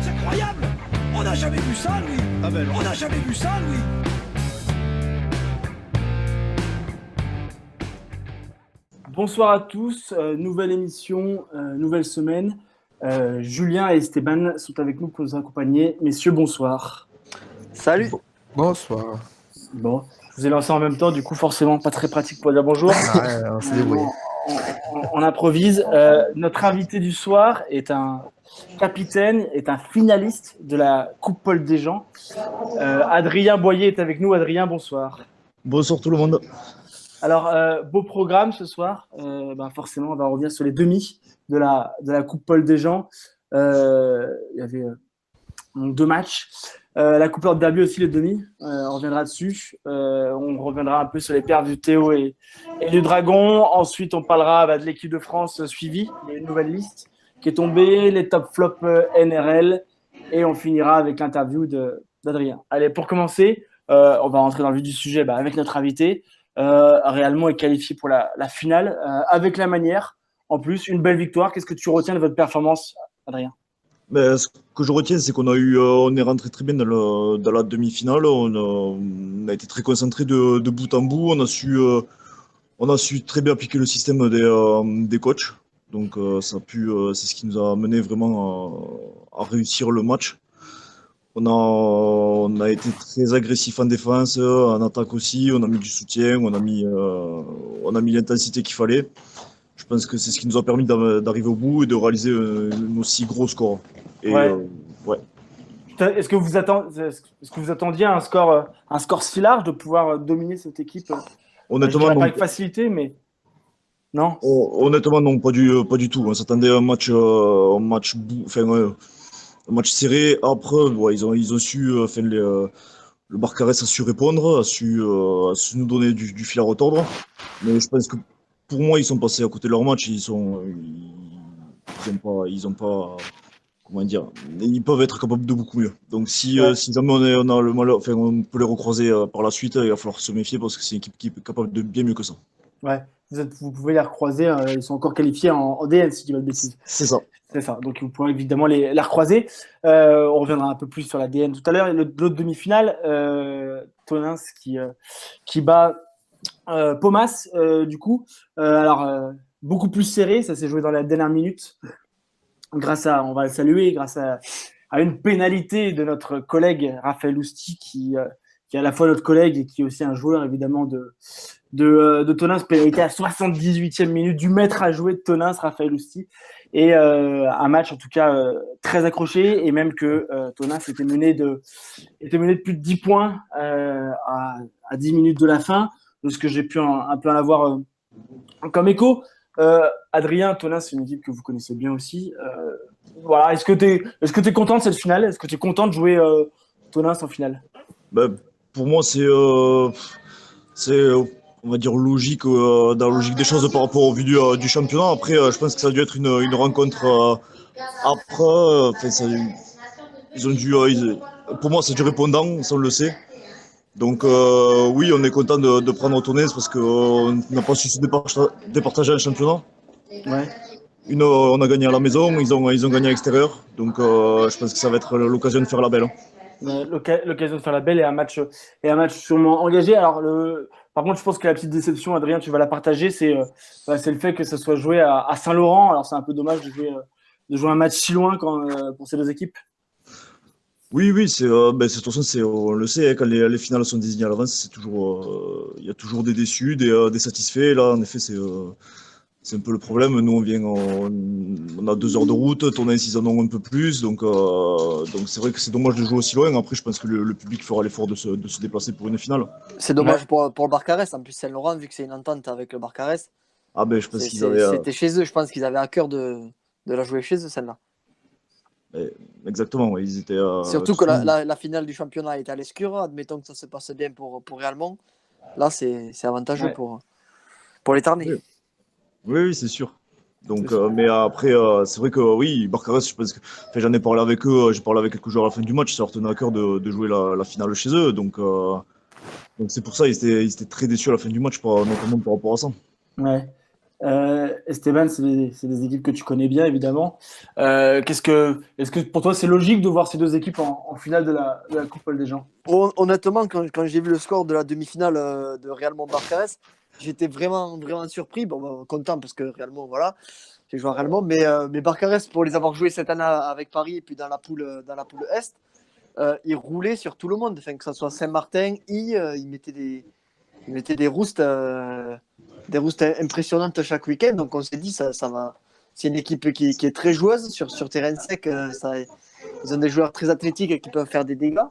c'est incroyable. On n'a jamais vu ça, Louis. Ah ben non. On n'a jamais vu ça, Louis. Bonsoir à tous, nouvelle émission, nouvelle semaine. Julien et Esteban sont avec nous pour nous accompagner. Messieurs, bonsoir. Salut. Bonsoir. Bon, je vous ai lancé en même temps, du coup forcément pas très pratique pour dire bonjour. Ouais, on s'est débrouillé. On improvise. Notre invité du soir est un capitaine, est un finaliste de la Coupe Paul Desjean. Adrien Boyer est avec nous. Adrien, bonsoir. Bonsoir tout le monde. Alors, beau programme ce soir. Forcément, on va revenir sur les demi de la Coupe Paul Desjean. Il y avait donc 2 matchs. La Coupe Lord Derby aussi, les demi. On reviendra dessus. On reviendra un peu sur les perfs du Théo et du Dragon. Ensuite, on parlera de l'équipe de France suivie. Il y a une nouvelle liste qui est tombée, les top flops NRL. Et on finira avec l'interview d'Adrien. Allez, pour commencer, on va rentrer dans le vif du sujet avec notre invité. Réellement est qualifié pour la finale avec la manière. En plus, une belle victoire. Qu'est-ce que tu retiens de votre performance, Adrien? Ce que je retiens, c'est on est rentré très bien dans la demi-finale. On a été très concentré de bout en bout. On a su très bien appliquer le système des coachs. Donc, c'est ce qui nous a mené vraiment à réussir le match. On a été très agressif en défense, en attaque aussi. On a mis du soutien, on a mis l'intensité qu'il fallait. Je pense que c'est ce qui nous a permis d'arriver au bout et de réaliser un aussi gros score. Et, ouais. Ouais. Est-ce que vous attendiez un score si large de pouvoir dominer cette équipe? Honnêtement, pas non. avec facilité, mais non. Honnêtement, non, pas du tout. On s'attendait à un match serré. Après, ils ont su, le Barcarès a su répondre, a su nous donner du fil à retordre. Mais je pense que pour moi, ils sont passés à côté de leur match. Ils ont pas, comment dire, ils peuvent être capables de beaucoup mieux. Donc si jamais on a le malheur, on peut les recroiser par la suite, il va falloir se méfier parce que c'est une équipe qui est capable de bien mieux que ça. Ouais, vous pouvez les recroiser. Ils sont encore qualifiés en DN, si je dis pas de bêtises. C'est ça. C'est ça. Donc vous pourrez évidemment les recroiser. On reviendra un peu plus sur la DN tout à l'heure. L'autre demi-finale, Tonins qui bat Pomas, du coup. Beaucoup plus serré. Ça s'est joué dans la dernière minute. On va le saluer, grâce à une pénalité de notre collègue Raphaël Ousti, qui est à la fois notre collègue et qui est aussi un joueur évidemment de Tonins, pénalité à 78e minute du maître à jouer de Tonins, Raphaël Ousti. Et un match en tout cas très accroché, et même que Tonins était mené de plus de 10 points à 10 minutes de la fin, de ce que j'ai pu un peu en avoir comme écho. Adrien, Tonins, c'est une équipe que vous connaissez bien aussi. Voilà, est-ce que tu es content de cette finale? Est-ce que tu es content de jouer Tonins en finale? Pour moi, c'est on va dire logique, dans la logique des choses par rapport au vu du championnat. Après, je pense que ça a dû être une rencontre après. Pour moi, c'est du répondant, ça on le sait. Donc oui, on est content de prendre Tonins parce qu'on n'a pas su se départager en championnat. Ouais. On a gagné à la maison, ils ont gagné à l'extérieur. Donc je pense que ça va être l'occasion de faire la belle. L'occasion de faire la belle et un match sûrement engagé. Alors par contre, je pense que la petite déception, Adrien, tu vas la partager, c'est le fait que ça soit joué à Saint-Laurent. Alors c'est un peu dommage de jouer un match si loin pour ces deux équipes. Oui, de toute façon, on le sait, quand les finales sont désignées à l'avance, il y a toujours des déçus, des satisfaits. Là, en effet, c'est un peu le problème. Nous, on a 2 heures de route, Tonins, ils en ont un peu plus. Donc c'est vrai que c'est dommage de jouer aussi loin. Après, je pense que le public fera l'effort de se déplacer pour une finale. C'est dommage pour le Barcarès. En plus, Saint-Laurent, vu que c'est une entente avec le Barcarès, je pense qu'ils avaient. C'était chez eux. Je pense qu'ils avaient à cœur de la jouer chez eux, celle-là. Exactement, ils étaient. Surtout que la finale du championnat est à l'Escure. Admettons que ça se passe bien pour Réalmont. Là, c'est avantageux pour les Tarnais. Oui, c'est sûr. Donc, mais après, c'est vrai que oui, Barcarès, je pense que j'en ai parlé avec eux. J'ai parlé avec quelques joueurs à la fin du match. Ça leur tenait à cœur de jouer la finale chez eux. Donc c'est pour ça ils étaient très déçus à la fin du match, notamment par rapport à ça. Ouais. Esteban, c'est des équipes que tu connais bien, évidemment. Est-ce que pour toi, c'est logique de voir ces deux équipes en finale de la Coupe Paul des gens? Honnêtement, quand j'ai vu le score de la demi-finale de Real Mont-Barcarès, j'étais vraiment, vraiment surpris. Bon, bah, content parce que réellement, voilà, j'ai joué à Real Mont, mais Barcarès, pour les avoir joués cette année avec Paris et puis dans la poule Est, ils roulaient sur tout le monde. Enfin, que ce soit Saint-Martin, ils mettaient des roustes impressionnantes chaque week-end. Donc on s'est dit, ça va. C'est une équipe qui est très joueuse sur terrain sec. Ils ont des joueurs très athlétiques et qui peuvent faire des dégâts.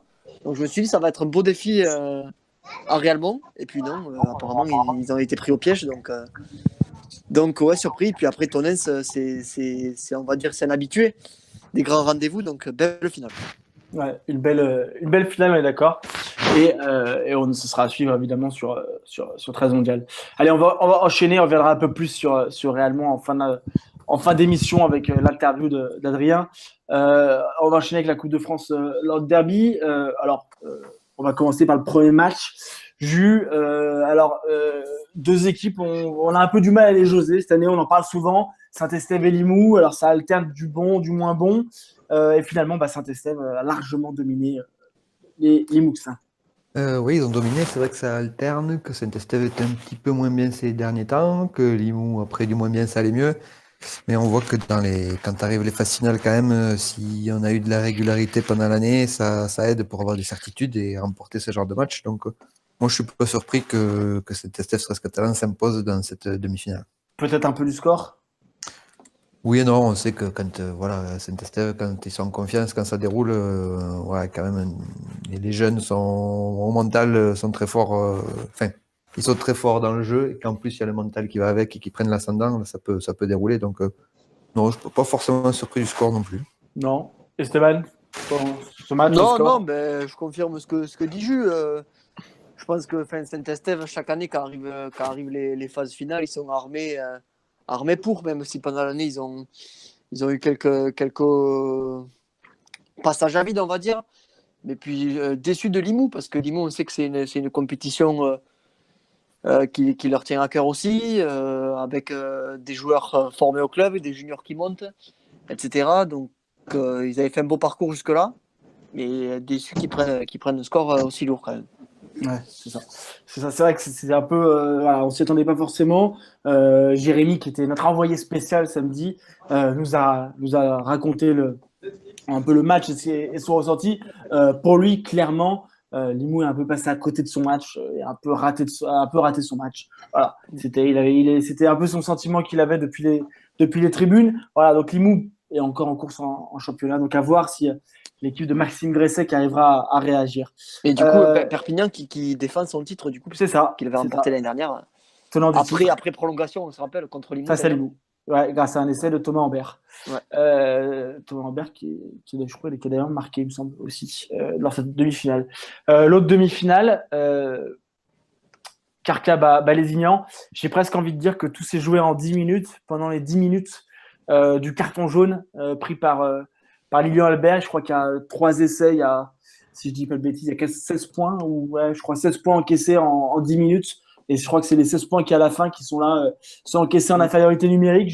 Donc je me suis dit, ça va être un beau défi à Real Mont. Et puis non, apparemment, ils ont été pris au piège. Donc ouais, surpris. Puis après, Tonens, on va dire, c'est un habitué des grands rendez-vous. Donc belle finale. Ouais, une belle finale, on est d'accord. Et ce sera à suivre évidemment sur 13 mondial. Allez, on va enchaîner, on reviendra un peu plus sur Real Mont en fin d'émission avec l'interview d'Adrien. On va enchaîner avec la Coupe de France lors de derby. On va commencer par le premier match. Deux équipes, on a un peu du mal à les jauger. Cette année, on en parle souvent. Saint-Estève et Limoux, alors ça alterne du bon, du moins bon. Et finalement, Saint-Estève a largement dominé les Mouxins. Oui, ils ont dominé. C'est vrai que ça alterne, que Saint-Estève était un petit peu moins bien ces derniers temps, que Limoux, après du moins bien, ça allait mieux. Mais on voit que quand arrivent les phases finales, quand même, si on a eu de la régularité pendant l'année, ça aide pour avoir des certitudes et remporter ce genre de match. Donc, moi, je suis pas surpris que Saint-Estève Stras Catalan s'impose dans cette demi-finale. Peut-être un peu du score? Oui et non, on sait que quand Saint-Estève, quand ils sont en confiance, quand ça déroule, quand même, les jeunes sont au mental, sont très forts. Ils sont très forts dans le jeu et qu'en plus il y a le mental qui va avec et qui prennent l'ascendant, ça peut dérouler. Donc non, je ne suis pas forcément surpris du score non plus. Non. Esteban, ce match, le score? Non, je confirme ce que dit Jus. Je pense que Saint-Estève, chaque année, quand arrivent les phases finales, ils sont armés pour, même si pendant l'année, ils ont eu quelques passages à vide, on va dire. Mais puis, déçus de Limoux, parce que Limoux, on sait que c'est une compétition qui leur tient à cœur aussi, avec des joueurs formés au club, des juniors qui montent, etc. Donc, ils avaient fait un beau parcours jusque-là, mais déçus qu'ils prennent le score aussi lourd quand même. Ouais, c'est ça. C'est vrai que c'est un peu. On s'y attendait pas forcément. Jérémy, qui était notre envoyé spécial samedi, nous a raconté un peu le match et son ressenti. Pour lui, clairement, Limoux est un peu passé à côté de son match et un peu raté son match. Voilà, c'était un peu son sentiment qu'il avait depuis les tribunes. Voilà, donc Limoux est encore en course en championnat, donc à voir si l'équipe de Maxime Gresset qui arrivera à réagir. Et du coup, Perpignan qui défend son titre, du coup, c'est ça, qu'il avait remporté l'année dernière. Après prolongation, on se rappelle, contre Limoux. Face à Limoux. Ouais, grâce à un essai de Thomas Ambert. Ouais. Thomas Ambert qui je crois, qui a d'ailleurs marqué, il me semble, aussi, lors de cette demi-finale. L'autre demi-finale, Carca Lézignan, j'ai presque envie de dire que tout s'est joué en 10 minutes, pendant les 10 minutes du carton jaune pris par Lilian Albert. Je crois qu'il y a 3 essais, si je dis pas de bêtises, il y a 16 points, je crois 16 points encaissés en 10 minutes. Et je crois que c'est les 16 points qui à la fin qui sont là, sont encaissés en infériorité numérique.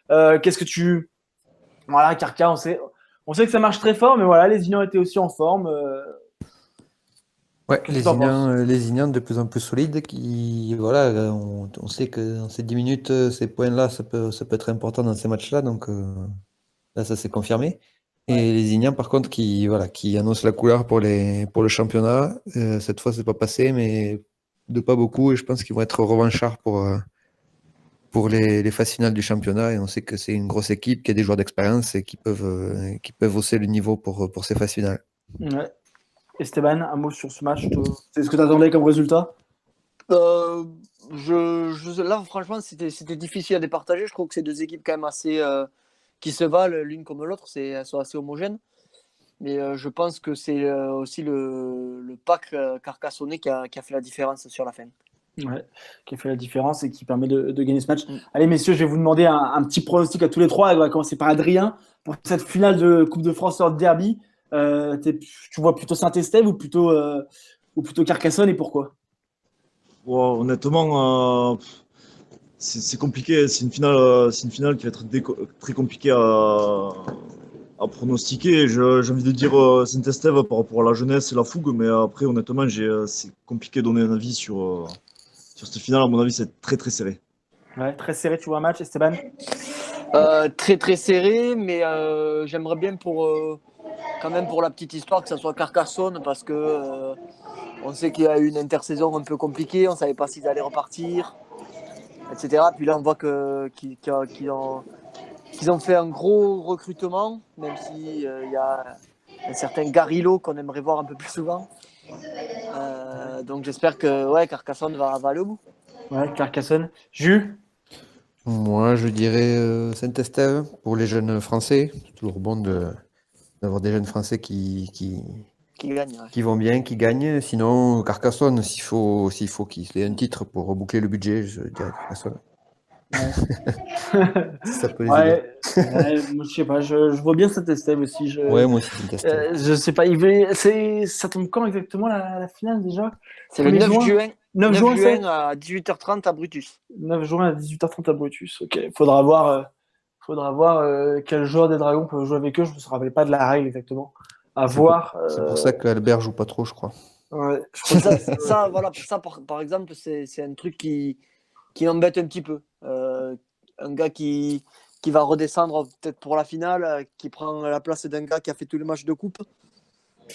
Qu'est-ce que tu... Voilà, Carca, on sait que ça marche très fort, mais voilà, les Ignans étaient aussi en forme. Ouais, les Ignans de plus en plus solides. On sait que dans ces 10 minutes, ces points-là, ça peut être important dans ces matchs-là. Donc là, ça s'est confirmé. Et les Ignans, par contre, qui annoncent la couleur pour le championnat. Cette fois, c'est pas passé, mais de pas beaucoup. Et je pense qu'ils vont être revanchards pour les phases finales du championnat. Et on sait que c'est une grosse équipe qui a des joueurs d'expérience et qui peuvent hausser le niveau pour ces phases finales. Ouais. Esteban, un mot sur ce match. C'est ce que tu attendais comme résultat? Là, franchement, c'était difficile à départager. Je trouve que c'est deux équipes quand même assez qui se valent l'une comme l'autre. Elles sont assez homogènes. Mais je pense que c'est aussi le pack Carcassonne qui a fait la différence sur la fin. Ouais, qui a fait la différence et qui permet de gagner ce match. Allez, messieurs, je vais vous demander un petit pronostic à tous les trois. On va commencer par Adrien. Pour cette finale de Coupe de France hors derby, tu vois plutôt Saint-Estève ou plutôt Carcassonne, et pourquoi? Honnêtement, c'est compliqué. C'est une finale qui va être très compliquée à pronostiquer. J'ai envie de dire Saint-Estève par rapport à la jeunesse et la fougue, mais après, honnêtement, c'est compliqué de donner un avis sur cette finale. À mon avis, c'est très très serré. Ouais, très serré, tu vois un match, Esteban? Très très serré, mais j'aimerais bien quand même pour la petite histoire que ça soit Carcassonne parce que on sait qu'il y a eu une intersaison un peu compliquée, on ne savait pas s'ils allaient repartir, etc. Puis là, on voit qu'ils ont fait un gros recrutement, même si il y a un certain Garillo qu'on aimerait voir un peu plus souvent. Donc j'espère que Carcassonne va aller au bout. Ouais, Carcassonne. Jus? Moi, je dirais Saint-Estève pour les jeunes Français. C'est toujours bon d'avoir des jeunes Français Qui gagne. Ouais. qui vont bien, qui gagnent. Sinon, Carcassonne, s'il faut qu'ils aient un titre pour reboucler le budget, je dirais Carcassonne. Si ça peut les aider. Moi, je sais pas, je vois bien Saint-Estève aussi. Ouais, moi aussi, Saint-Estève. Je sais pas, ça tombe quand exactement la finale déjà? C'est le 9 juin. 9 juin, c'est à 18h30 à Brutus. 9 juin à 18h30 à Brutus. Ok, faudra voir quel joueur des Dragons peut jouer avec eux. Je me rappelle pas de la règle exactement. À voir. C'est pour ça qu'Albert joue pas trop, je crois. Ouais, Ça, par exemple, c'est un truc qui m'embête un petit peu. Un gars qui va redescendre peut-être pour la finale, qui prend la place d'un gars qui a fait tous les matchs de coupe.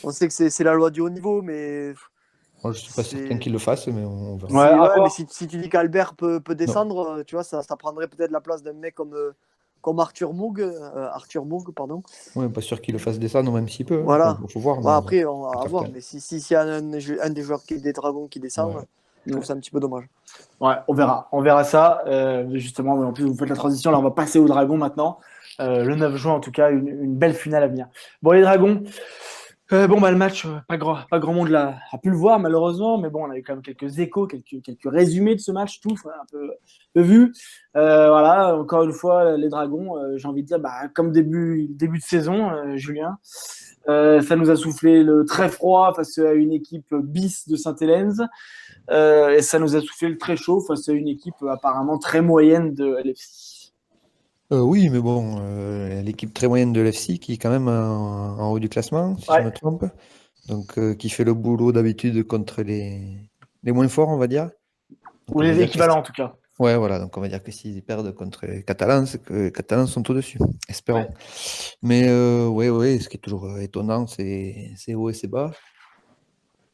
On sait que c'est la loi du haut niveau, mais Moi, je suis pas certain qu'il le fasse, mais on verra. Ouais, mais si tu dis qu'Albert peut descendre, tu vois, ça prendrait peut-être la place d'un mec comme Arthur Moog, pardon. Ouais, pas sûr qu'il le fasse descendre, même s'il peut. Voilà. Il faut voir. Ouais, après, on va voir. Mais s'il y a un des joueurs des Dragons qui descend, je trouve ça un petit peu dommage. Ouais, on verra ça. Justement, en plus, vous faites la transition. Là, on va passer aux Dragons maintenant. Le 9 juin, en tout cas, une belle finale à venir. Bon, les Dragons. Le match, pas grand monde a pu le voir malheureusement, mais bon, on a eu quand même quelques échos, quelques résumés de ce match, tout un peu vu. Voilà, encore une fois, les Dragons, j'ai envie de dire, comme début de saison, Julien, ça nous a soufflé le très froid face à une équipe bis de Saint-Helens, et ça nous a soufflé le très chaud face à une équipe apparemment très moyenne de LFC. Oui, mais bon, l'équipe très moyenne de l'FC qui est quand même en haut du classement, si je me trompe. Donc, qui fait le boulot d'habitude contre les moins forts, on va dire. Donc, ou les équivalents, en tout cas. Ouais, voilà. Donc, on va dire que s'ils perdent contre les Catalans, c'est que les Catalans sont au-dessus. Espérons. Ouais. Mais, ce qui est toujours étonnant, c'est haut et c'est bas.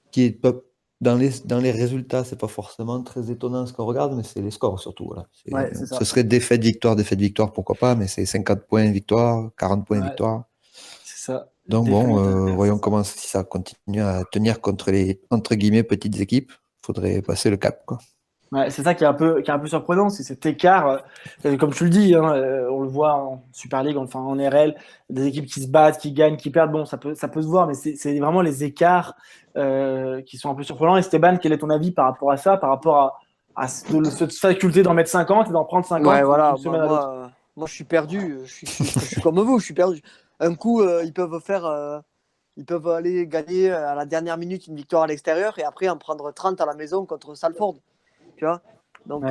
Qui est pas. Dans les résultats, c'est pas forcément très étonnant ce qu'on regarde, mais c'est les scores surtout. Voilà. C'est ça. Ce serait défaite, victoire, pourquoi pas, mais c'est 50 points victoire, 40 points victoire. C'est ça. Donc voyons comment si ça continue à tenir contre les entre guillemets petites équipes. Faudrait passer le cap, quoi. Ouais, c'est ça qui est un peu surprenant, c'est cet écart. Comme tu le dis, on le voit en Super League, enfin en RL, des équipes qui se battent, qui gagnent, qui perdent. Bon, ça peut se voir, mais c'est vraiment les écarts qui sont un peu surprenants. Esteban, quel est ton avis par rapport à ça, par rapport à cette faculté d'en mettre 50 et d'en prendre 50? Ouais, voilà. Moi, je suis perdu. Je suis comme vous, je suis perdu. Un coup, ils peuvent aller gagner à la dernière minute une victoire à l'extérieur et après en prendre 30 à la maison contre Salford. Tu vois, donc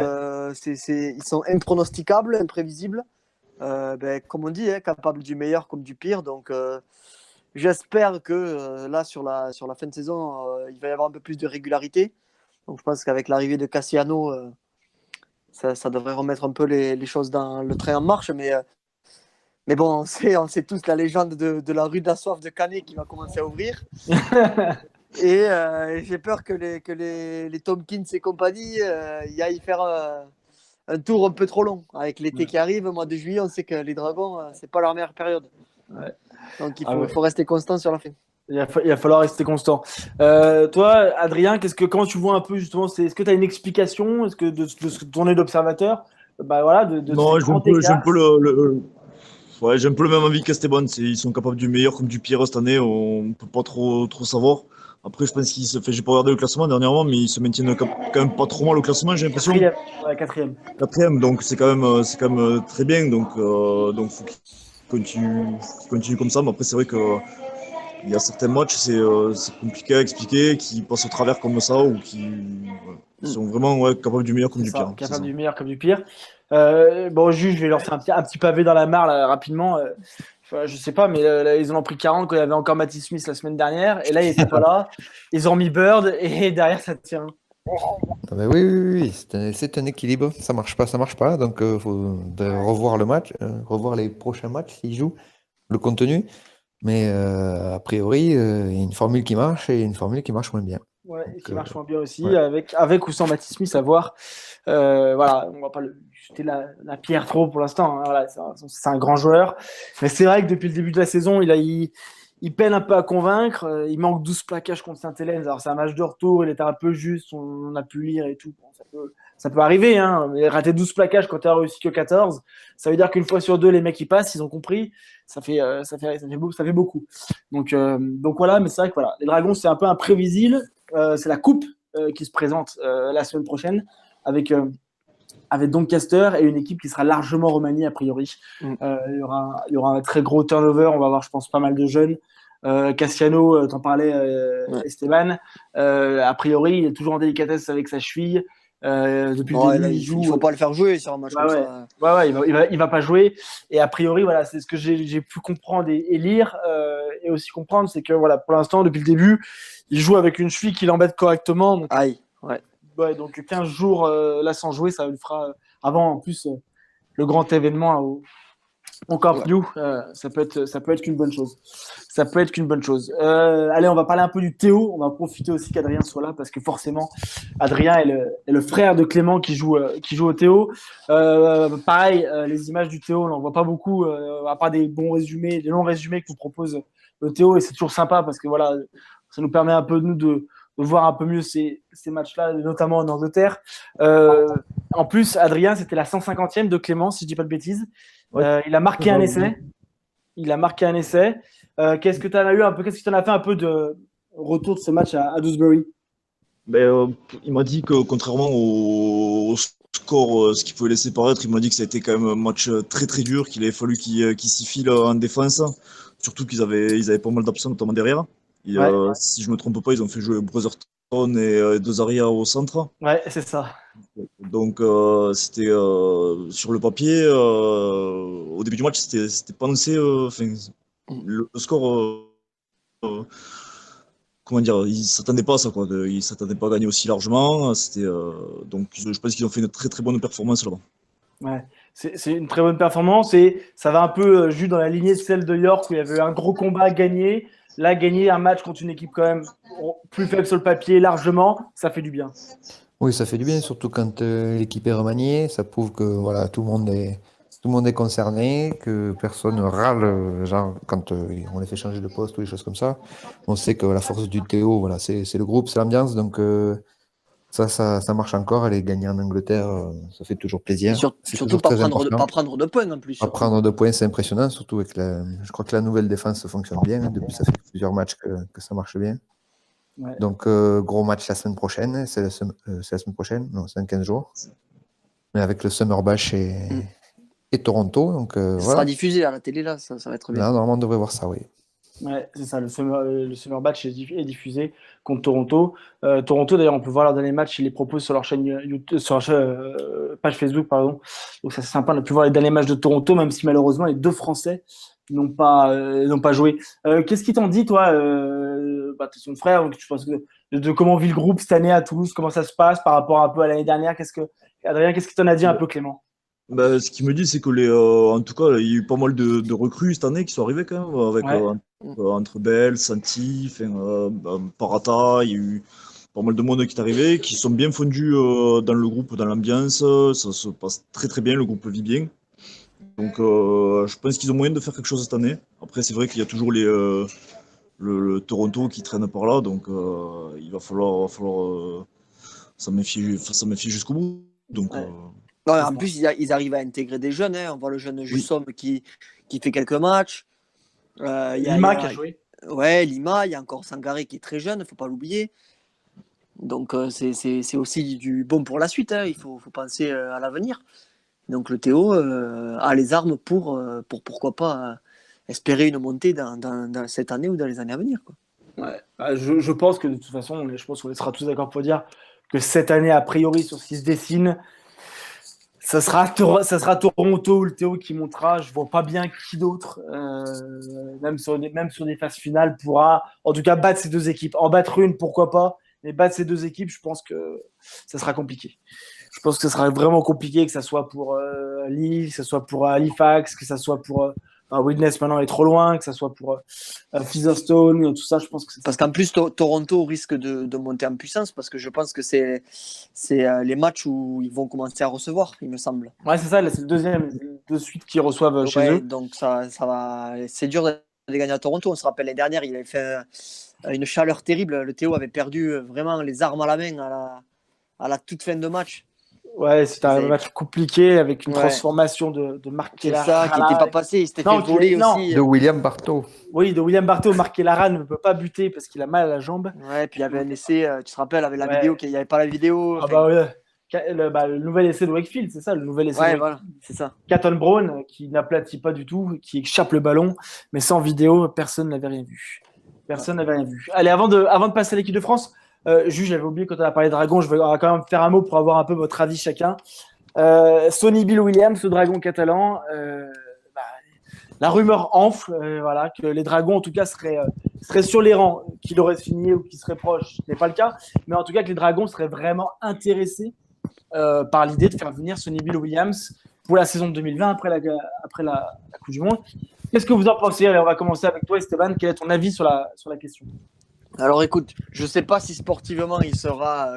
ils sont impronosticables, imprévisibles, comme on dit, capables du meilleur comme du pire. Donc j'espère que là sur la fin de saison, il va y avoir un peu plus de régularité. Donc je pense qu'avec l'arrivée de Cassiano, ça devrait remettre un peu les choses dans le train en marche. Mais bon, on sait tous la légende de la rue de la Soif de Canet qui va commencer à ouvrir. Et j'ai peur que les Tompkins et compagnie y aillent faire un tour un peu trop long. Avec l'été qui arrive, mois de juillet, on sait que les Dragons, c'est pas leur meilleure période. Ouais. Donc il faut rester constant sur la fin. Il va falloir rester constant. Toi, Adrien, comment tu vois un peu justement, est-ce que tu as une explication? Est-ce que de ce ton œil d'observateur, non, j'ai un peu j'ai un peu le même avis qu'Esteban. Ils sont capables du meilleur comme du pire cette année. On peut pas trop savoir. Après, je pense j'ai pas regardé le classement dernièrement, mais ils se maintiennent quand même pas trop mal au classement, j'ai l'impression. Quatrième, donc c'est quand même très bien. Donc faut qu'ils continuent comme ça. Mais après, c'est vrai que il y a certains matchs, c'est compliqué à expliquer, qui passent au travers comme ça ou qui. Voilà. Ils sont vraiment capables du meilleur comme C'est du ça, pire. C'est capable ça. du meilleur comme du pire. Bon, juste, je vais lancer un petit pavé dans la mare là, rapidement. Enfin, je sais pas, mais là, ils en ont pris 40 quand il y avait encore Matty Smith la semaine dernière. Et là, il était pas là. Ils ont mis Bird et derrière, ça tient. Ah ben oui, oui, oui, oui, c'est un équilibre. Ça marche pas, ça marche pas. Donc, il faut revoir le match, revoir les prochains matchs s'ils jouent, le contenu. Mais a priori, il y a une formule qui marche et une formule qui marche moins bien. Ouais, et Donc, qui marche moins bien aussi, ouais. avec ou sans Matty Smith, à voir. Voilà, on va pas jeter la pierre trop pour l'instant, hein. Voilà, c'est un grand joueur. Mais c'est vrai que depuis le début de la saison, il peine un peu à convaincre. Il manque 12 plaquages contre Saint-Hélène. Alors, c'est un match de retour, il était un peu juste, on a pu lire et tout. Bon, ça peut arriver, hein. Mais rater 12 plaquages quand tu as réussi que 14, ça veut dire qu'une fois sur deux, les mecs ils passent, ils ont compris. Ça fait beaucoup. Donc voilà, mais c'est vrai que voilà, les Dragons, c'est un peu imprévisible. C'est la coupe qui se présente la semaine prochaine avec Doncaster et une équipe qui sera largement remaniée a priori. Il y aura un très gros turnover. On va avoir, je pense, pas mal de jeunes. Cassiano, t'en parlais, Esteban. A priori, il est toujours en délicatesse avec sa cheville. Depuis le début, Là, il il joue. faut pas le faire jouer sur un match comme Ouais. ça. Ouais, il va pas jouer. Et a priori, voilà, c'est ce que j'ai pu comprendre et lire et aussi comprendre, c'est que voilà, pour l'instant, depuis le début, il joue avec une cheville qui l'embête correctement. Donc, Aïe, ouais. donc 15 jours là sans jouer, ça lui fera avant en plus le grand événement au Camp Nou. Ça peut être qu'une bonne chose. Ça peut être qu'une bonne chose. Allez, on va parler un peu du Théo. On va profiter aussi qu'Adrien soit là parce que forcément, Adrien est le frère de Clément qui joue au Théo. Pareil, les images du Théo, on n'en voit pas beaucoup, à part des bons résumés, des longs résumés que nous propose le Théo. Et c'est toujours sympa parce que voilà, ça nous permet un peu de voir un peu mieux ces matchs-là, notamment en Angleterre. En plus, Adrien, c'était la 150e de Clément, si je dis pas de bêtises. Il a marqué un essai. Qu'est-ce que tu en as eu un peu? Qu'est-ce que tu en as fait un peu de retour de ce match à Dewsbury? Il m'a dit que contrairement au score, ce qu'il pouvait laisser paraître, il m'a dit que ça a été quand même un match très très dur, qu'il avait fallu qu'il s'y file en défense. Surtout qu'ils avaient pas mal d'absents, notamment derrière. Ouais. Si je me trompe pas, ils ont fait jouer Brotherton et deux arrières au centre. Ouais, c'est ça. Donc c'était sur le papier, au début du match, c'était pas annoncé. Le score, comment dire, ils s'attendaient pas à ça, quoi. Ils s'attendaient pas à gagner aussi largement. Donc je pense qu'ils ont fait une très très bonne performance là-bas. Ouais. C'est une très bonne performance et ça va un peu juste dans la lignée de celle de York où il y avait eu un gros combat à gagner. Là, gagner un match contre une équipe quand même plus faible sur le papier, largement, ça fait du bien. Oui, ça fait du bien, surtout quand l'équipe est remaniée. Ça prouve que voilà, tout le monde est concerné, que personne râle, genre quand on les fait changer de poste ou des choses comme ça. On sait que la force du Théo, voilà, c'est le groupe, c'est l'ambiance. Donc ça marche encore. Aller gagner en Angleterre, ça fait toujours plaisir. C'est Surtout toujours très important. pas prendre de points en plus. Pas prendre de points, c'est impressionnant, surtout avec je crois que la nouvelle défense fonctionne bien. Depuis, ça fait plusieurs matchs que ça marche bien. Ouais. Donc, gros match la semaine prochaine. C'est la semaine prochaine, non, c'est dans 15 jours. Mais avec le Summer Bash et Toronto. Donc, Ça voilà. sera diffusé à la télé, là, ça va être bien. Là, normalement, on devrait voir ça, oui. Ouais, c'est ça, le Summer Batch est diffusé contre Toronto. Toronto, d'ailleurs, on peut voir leur dernier match, ils les proposent sur leur chaîne YouTube, sur leur page Facebook, pardon. Donc ça c'est sympa, on a pu voir les derniers matchs de Toronto, même si malheureusement les deux Français n'ont pas joué. Qu'est-ce qu'ils t'ont dit, toi, t'es son frère, donc tu penses de comment vit le groupe cette année à Toulouse, comment ça se passe par rapport un peu à l'année dernière? Adrien, qu'est-ce qu'il t'en a dit un peu, Clément? Ce qu'il me dit, c'est que en tout cas, il y a eu pas mal de recrues cette année qui sont arrivées quand même, avec Ouais. entre Bell, Santi, Parata, il y a eu pas mal de monde qui est arrivé, qui sont bien fondus dans le groupe, dans l'ambiance. Ça se passe très très bien, le groupe vit bien. Donc je pense qu'ils ont moyen de faire quelque chose cette année. Après, c'est vrai qu'il y a toujours le Toronto qui traîne par là, donc il va falloir s'en méfier jusqu'au bout. Donc, Ouais. Non, en plus, ils arrivent à intégrer des jeunes. Hein. On voit le jeune Jussom qui fait quelques matchs. Lima qui a joué. Ouais, Lima, il y a encore Sangaré qui est très jeune, il ne faut pas l'oublier. Donc c'est aussi du bon pour la suite. Hein. Il faut penser à l'avenir. Donc le Théo a les armes pour pourquoi pas espérer une montée dans cette année ou dans les années à venir. Quoi. Ouais. Je pense que de toute façon, je pense qu'on sera tous d'accord pour dire que cette année, a priori, sur ce qui se dessine, ça sera Toronto ou le Théo qui montera. Je vois pas bien qui d'autre, même sur des phases finales, pourra en tout cas battre ces deux équipes. En battre une, pourquoi pas, mais battre ces deux équipes, je pense que ça sera compliqué. Je pense que ça sera vraiment compliqué, que ça soit pour Lille, que ça soit pour Halifax, que ça soit pour Widnes maintenant est trop loin, que ça soit pour Featherstone, tout ça. Je pense que Parce qu'en plus, Toronto risque de monter en puissance parce que je pense que c'est les matchs où ils vont commencer à recevoir, il me semble. Ouais, c'est ça, là, c'est le deuxième de suite qu'ils reçoivent chez eux. Donc ça va. C'est dur de gagner à Toronto. On se rappelle l'année dernière, il avait fait une chaleur terrible. Le Théo avait perdu vraiment les armes à la main à la toute fin de match. Ouais, c'était un match compliqué avec une Ouais. transformation de Marc C'est Kelleran. ça, qui n'était pas passé. Il s'était fait Non, voler non. aussi. De William Bartow. Oui, de William Barthes. Marc Kelleran ne peut pas buter parce qu'il a mal à la jambe. Ouais, puis il y avait un essai, tu te rappelles, avec la Ouais. vidéo, qu'il n'y avait pas la vidéo. Ah bah ouais. Le nouvel essai de Wakefield, c'est ça, le nouvel essai Ouais, de voilà, c'est ça. Caton Brown qui n'aplatit pas du tout, qui échappe le ballon, mais sans vidéo, personne n'avait rien vu. Personne n'avait rien vu. Allez, avant de passer à l'équipe de France, Jules, j'avais oublié quand on a parlé de Dragon, je vais quand même faire un mot pour avoir un peu votre avis chacun. Sonny Bill Williams, ce Dragon catalan, la rumeur enfle, voilà, que les Dragons en tout cas seraient sur les rangs, qu'il aurait signé ou qu'il serait proche, ce n'est pas le cas, mais en tout cas que les Dragons seraient vraiment intéressés par l'idée de faire venir Sonny Bill Williams pour la saison de 2020 après la Coupe du Monde. Qu'est-ce que vous en pensez? Allez, on va commencer avec toi, Esteban. Quel est ton avis sur la question? Alors écoute, je ne sais pas si sportivement il sera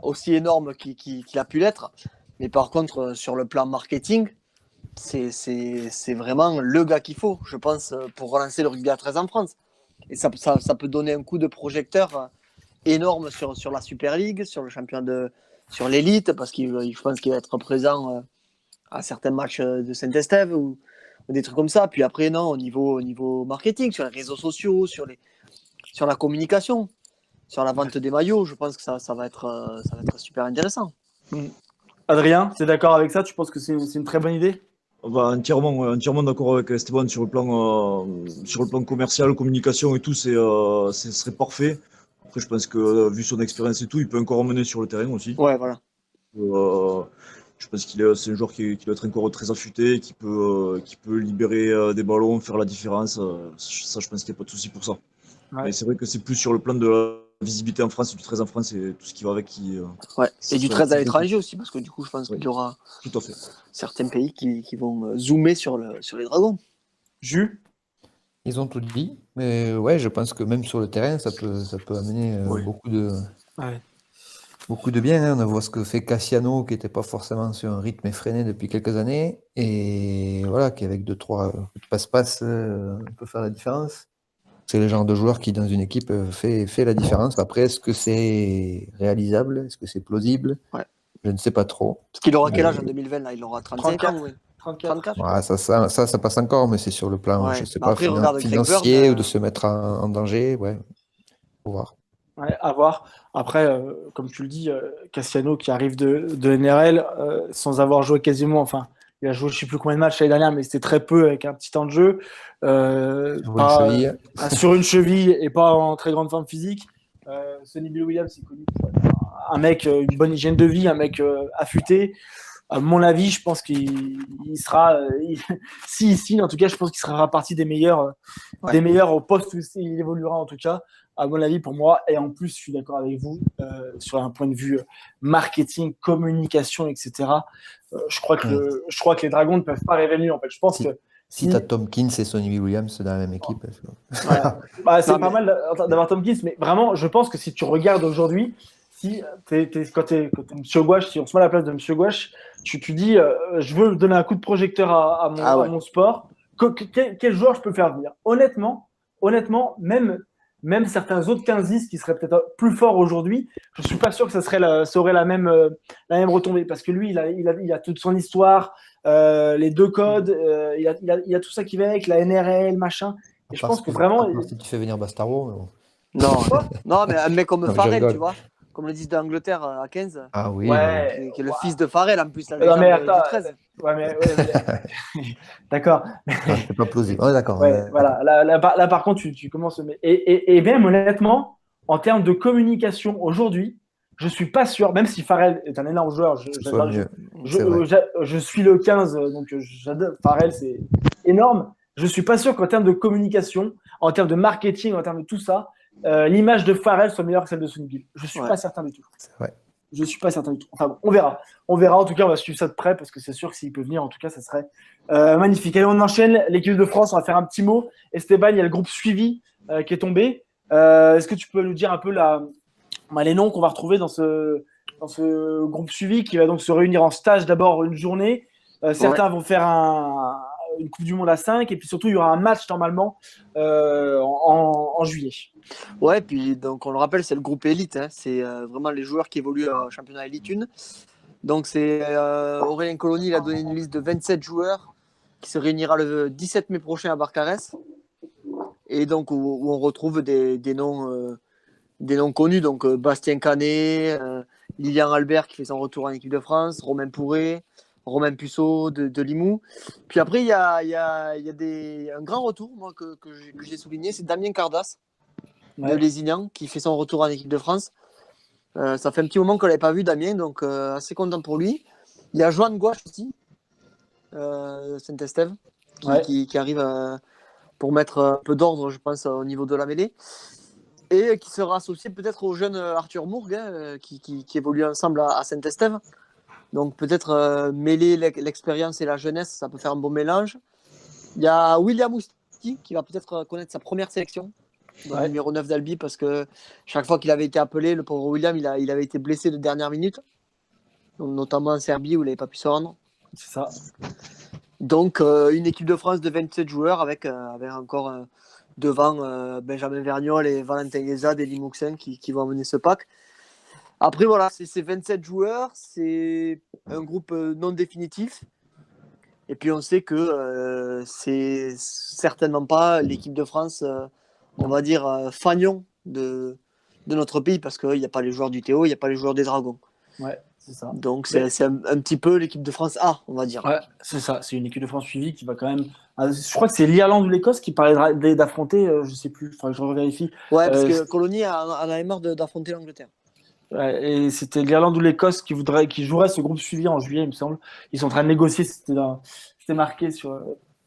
aussi énorme qu'il a pu l'être, mais par contre, sur le plan marketing, c'est vraiment le gars qu'il faut, je pense, pour relancer le rugby à 13 en France. Et ça peut donner un coup de projecteur énorme sur la Super League, sur le championnat sur l'élite, parce que je pense qu'il va être présent à certains matchs de Saint-Estève ou des trucs comme ça. Puis après, non, au niveau marketing, sur les réseaux sociaux, sur la communication, sur la vente des maillots, je pense que ça va être super intéressant. Adrien, tu es d'accord avec ça? Tu penses que c'est une très bonne idée? Entièrement d'accord avec Esteban sur le plan commercial, communication et tout, ce serait parfait. Après, je pense que vu son expérience et tout, il peut encore emmener sur le terrain aussi. Ouais, voilà. Je pense c'est un joueur qui doit être encore très affûté, qui peut libérer des ballons, faire la différence. Ça, je pense qu'il n'y a pas de souci pour ça. Ouais. Mais c'est vrai que c'est plus sur le plan de la visibilité en France, du 13 en France et tout ce qui va avec. Ouais. Et du 13 à l'étranger aussi, parce que du coup, je pense qu'il y aura Tout à fait. certains pays qui vont zoomer sur les Dragons. Jules? Ils ont tout dit, mais ouais, je pense que même sur le terrain, ça peut amener beaucoup de bien. Hein. On voit ce que fait Cassiano, qui n'était pas forcément sur un rythme effréné depuis quelques années, et voilà, qui avec 2-3 passe-passe peut faire la différence. C'est le genre de joueur qui, dans une équipe, fait la différence. Après, est-ce que c'est réalisable? Est-ce que c'est plausible? Ouais. Je ne sais pas trop. Parce qu'il aura quel âge en 2020 là? Il aura 35 ans, oui. 34. Ouais, ça passe encore, mais c'est sur le plan, Ouais. je sais Bah pas, après, regarde Greg financier Bird, ou de se mettre en danger. Ouais, faut voir. Ouais, à voir. Après, comme tu le dis, Cassiano qui arrive de NRL sans avoir joué quasiment, enfin, il a joué je ne sais plus combien de matchs l'année dernière, mais c'était très peu avec un petit temps de jeu. Sur une cheville et pas en très grande forme physique. Sonny Bill Williams, c'est connu pour être un mec, une bonne hygiène de vie, un mec affûté. À mon avis, je pense qu'il sera, s'il signe, en tout cas, je pense qu'il sera partie des meilleurs au poste où il évoluera, en tout cas, à mon avis, pour moi. Et en plus, je suis d'accord avec vous, sur un point de vue marketing, communication, etc. Je crois que les Dragons ne peuvent pas rêver mieux, en fait. Je pense que si tu as Tompkins et Sonny Williams dans la même équipe. C'est pas mal d'avoir Tompkins, mais vraiment, je pense que si tu regardes aujourd'hui, quand t'es Monsieur Gouache, si on se met à la place de Monsieur Gouache, tu dis je veux donner un coup de projecteur à mon sport. Quel joueur je peux faire venir? Honnêtement, même certains autres 15-10 qui seraient peut-être plus forts aujourd'hui, je suis pas sûr que ça aurait la même retombée, parce que lui, il a toute son histoire, les 2 codes, il a tout ça qui va avec la NRL, machin. Et je pense que vraiment. Si tu fais venir Bastaro. Non, mais un mec comme Farrell, tu vois. Comme le disent d'Angleterre à 15. Ah oui. Ouais, qui est le fils de Farrell en plus, la non, mais légende du 13. Ouais, mais d'accord. C'est pas plausible. Ouais, d'accord. Ouais, voilà. Là, par contre, tu commences. Et bien, honnêtement, en termes de communication aujourd'hui, je suis pas sûr, même si Farrell est un énorme joueur, Ce soit mieux. je suis le 15, donc j'adore. Farrell, c'est énorme. Je suis pas sûr qu'en termes de communication, en termes de marketing, en termes de tout ça, l'image de Farrell soit meilleure que celle de Sonny Bill. Je suis pas certain du tout. C'est vrai. Je suis pas certain du tout. Enfin bon, on verra. On verra. En tout cas, on va suivre ça de près parce que c'est sûr que s'il peut venir, en tout cas, ça serait magnifique. Allez, on enchaîne. L'équipe de France, on va faire un petit mot. Esteban, il y a le groupe suivi qui est tombé. Est-ce que tu peux nous dire un peu les noms qu'on va retrouver dans ce groupe suivi qui va donc se réunir en stage d'abord une journée. Certains vont faire une Coupe du Monde à 5 et puis surtout il y aura un match normalement en juillet. Ouais, puis donc on le rappelle, c'est le groupe élite, hein. C'est vraiment les joueurs qui évoluent au championnat élite 1. Donc c'est Aurélien Colony, il a donné une liste de 27 joueurs qui se réunira le 17 mai prochain à Barcarès. Et donc où on retrouve des noms connus, donc Bastien Canet, Lilian Albert qui fait son retour en équipe de France, Romain Pouré, Romain Puceau de Limoux. Puis après, il y a un grand retour moi, que j'ai souligné, c'est Damien Cardas de Lézignan qui fait son retour en équipe de France. Ça fait un petit moment qu'on ne l'avait pas vu, Damien, donc assez content pour lui. Il y a Joan Gouache aussi, Saint-Estève, qui arrive pour mettre un peu d'ordre, je pense, au niveau de la mêlée. Et qui sera associé peut-être au jeune Arthur Mourgue, qui évolue ensemble à Saint-Estève. Donc peut-être mêler l'expérience et la jeunesse, ça peut faire un bon mélange. Il y a William Ousti qui va peut-être connaître sa première sélection, le numéro 9 d'Albi, parce que chaque fois qu'il avait été appelé, le pauvre William, il avait été blessé de dernière minute, notamment en Serbie où il n'avait pas pu se rendre. C'est ça. Donc une équipe de France de 27 joueurs avec encore devant Benjamin Vergnol et Valentin Yezad et Limouxin qui vont amener ce pack. Après, voilà, c'est 27 joueurs, c'est un groupe non définitif. Et puis, on sait que c'est certainement pas l'équipe de France, on va dire, fanion de notre pays, parce qu'il n'y a pas les joueurs du Théo, il n'y a pas les joueurs des Dragons. Ouais, c'est ça. Donc, c'est un petit peu l'équipe de France A, on va dire. Ouais, c'est ça. C'est une équipe de France suivie qui va quand même. Je crois que c'est l'Irlande ou l'Écosse qui parlait d'affronter, je sais plus, enfin, je revérifie. Ouais, parce que Colony en avait marre d'affronter l'Angleterre. Ouais, et c'était l'Irlande ou l'Écosse qui jouerait ce groupe suivi en juillet, il me semble. Ils sont en train de négocier, c'était marqué sur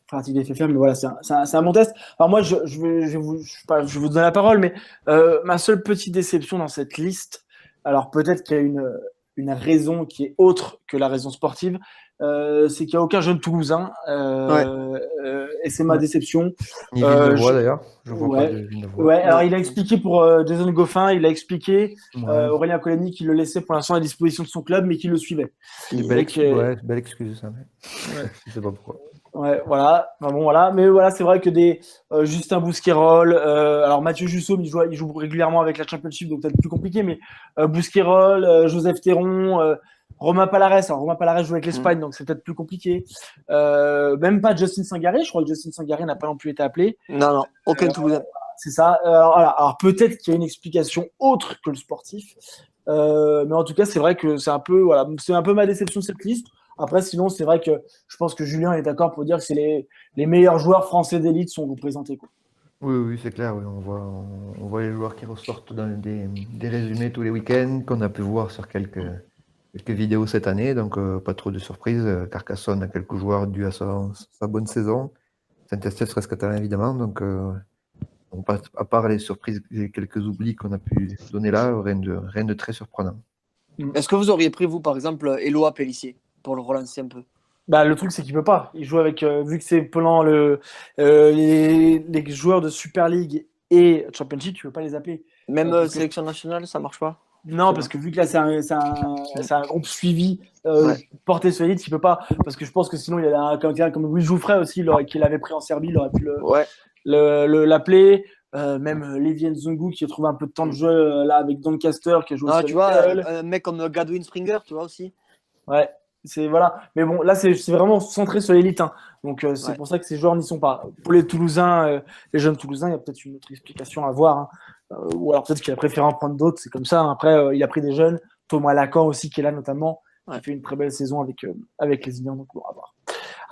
pratique des FFM, mais voilà, c'est un bon test. Alors moi, je vais vous donner la parole, mais ma seule petite déception dans cette liste, alors peut-être qu'il y a une raison qui est autre que la raison sportive, c'est qu'il n'y a aucun jeune Toulousain, et c'est ma déception. Ni Villeneuve d'ailleurs. Je vois pas de Villeneuve. Ouais, alors il a expliqué pour Jason Goffin, il a expliqué Aurélien Colony qui le laissait pour l'instant à disposition de son club, mais qui le suivait. Belle excuse ça. Mais... je sais pas pourquoi. Ouais, voilà. Enfin, bon, voilà. Mais voilà, c'est vrai que des Justin Bousquerolles, alors Mathieu Jussaume, il joue régulièrement avec la Championship, donc peut-être plus compliqué, mais Bousquerolles, Joseph Théron, Romain Palares. Alors Romain Palares joue avec l'Espagne, donc c'est peut-être plus compliqué. Même pas Justin Sangaré. Je crois que Justin Sangaré n'a pas non plus été appelé. Non, aucun Toulousain. C'est ça. Alors peut-être qu'il y a une explication autre que le sportif, mais en tout cas, c'est vrai que c'est un peu ma déception de cette liste. Après, sinon, c'est vrai que je pense que Julien est d'accord pour dire que c'est les meilleurs joueurs français d'élite sont représentés, quoi. Oui, c'est clair. Oui. On voit les joueurs qui ressortent dans des résumés tous les week-ends qu'on a pu voir sur quelques vidéos cette année. Donc, pas trop de surprises. Carcassonne a quelques joueurs dus à sa bonne saison. Saint-Estève reste catalan, évidemment. Donc, à part les surprises et quelques oublis qu'on a pu donner là, rien de très surprenant. Est-ce que vous auriez pris, vous, par exemple, Éloi Pellissier pour le relancer un peu? Bah, le truc, c'est qu'il peut pas. Il joue avec, vu que c'est pendant les joueurs de Super League et Championship, tu peux pas les appeler. Même sélection nationale, ça marche pas? Non, parce que vu que là, c'est un groupe suivi, porté sur l'élite, il peut pas. Parce que je pense que sinon, il y a quelqu'un comme Louis Jouffret aussi, qui l'avait pris en Serbie, il aurait pu l'appeler. Même Lévi Nzongu qui a trouvé un peu de temps de jeu là avec Doncaster qui a joué tu vois, un mec comme Gadwin Springer, tu vois aussi. Ouais, voilà. Mais bon, là c'est vraiment centré sur l'élite, hein. Donc c'est pour ça que ces joueurs n'y sont pas. Pour les Toulousains, les jeunes Toulousains, il y a peut-être une autre explication à voir, hein. Ou alors peut-être qu'il a préféré en prendre d'autres, c'est comme ça, hein. Après, il a pris des jeunes, Thomas Lacan aussi qui est là notamment, qui fait une très belle saison avec les Indiens, donc on va voir.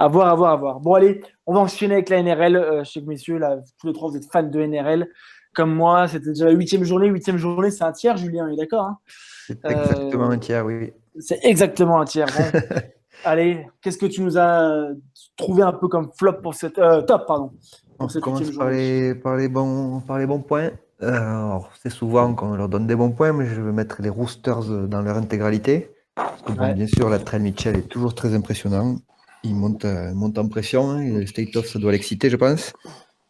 À voir. Bon, allez, on va enchaîner avec la NRL. Je sais que messieurs, là, tous les trois, vous êtes fans de NRL. comme moi, c'était déjà la 8e journée. 8e journée, c'est un tiers, Julien, on est d'accord, hein? C'est exactement un tiers, oui. C'est exactement un tiers. Bon. Allez, qu'est-ce que tu nous as trouvé un peu comme flop pour cette top, pardon, On pour cette commence 8e par journée? par les bons points. Alors, c'est souvent qu'on leur donne des bons points, mais je vais mettre les Roosters dans leur intégralité. Parce que, bon, Ouais. bien sûr, la Trell Mitchell est toujours très impressionnant. Il monte en pression, hein, et le State-of, ça doit l'exciter, je pense.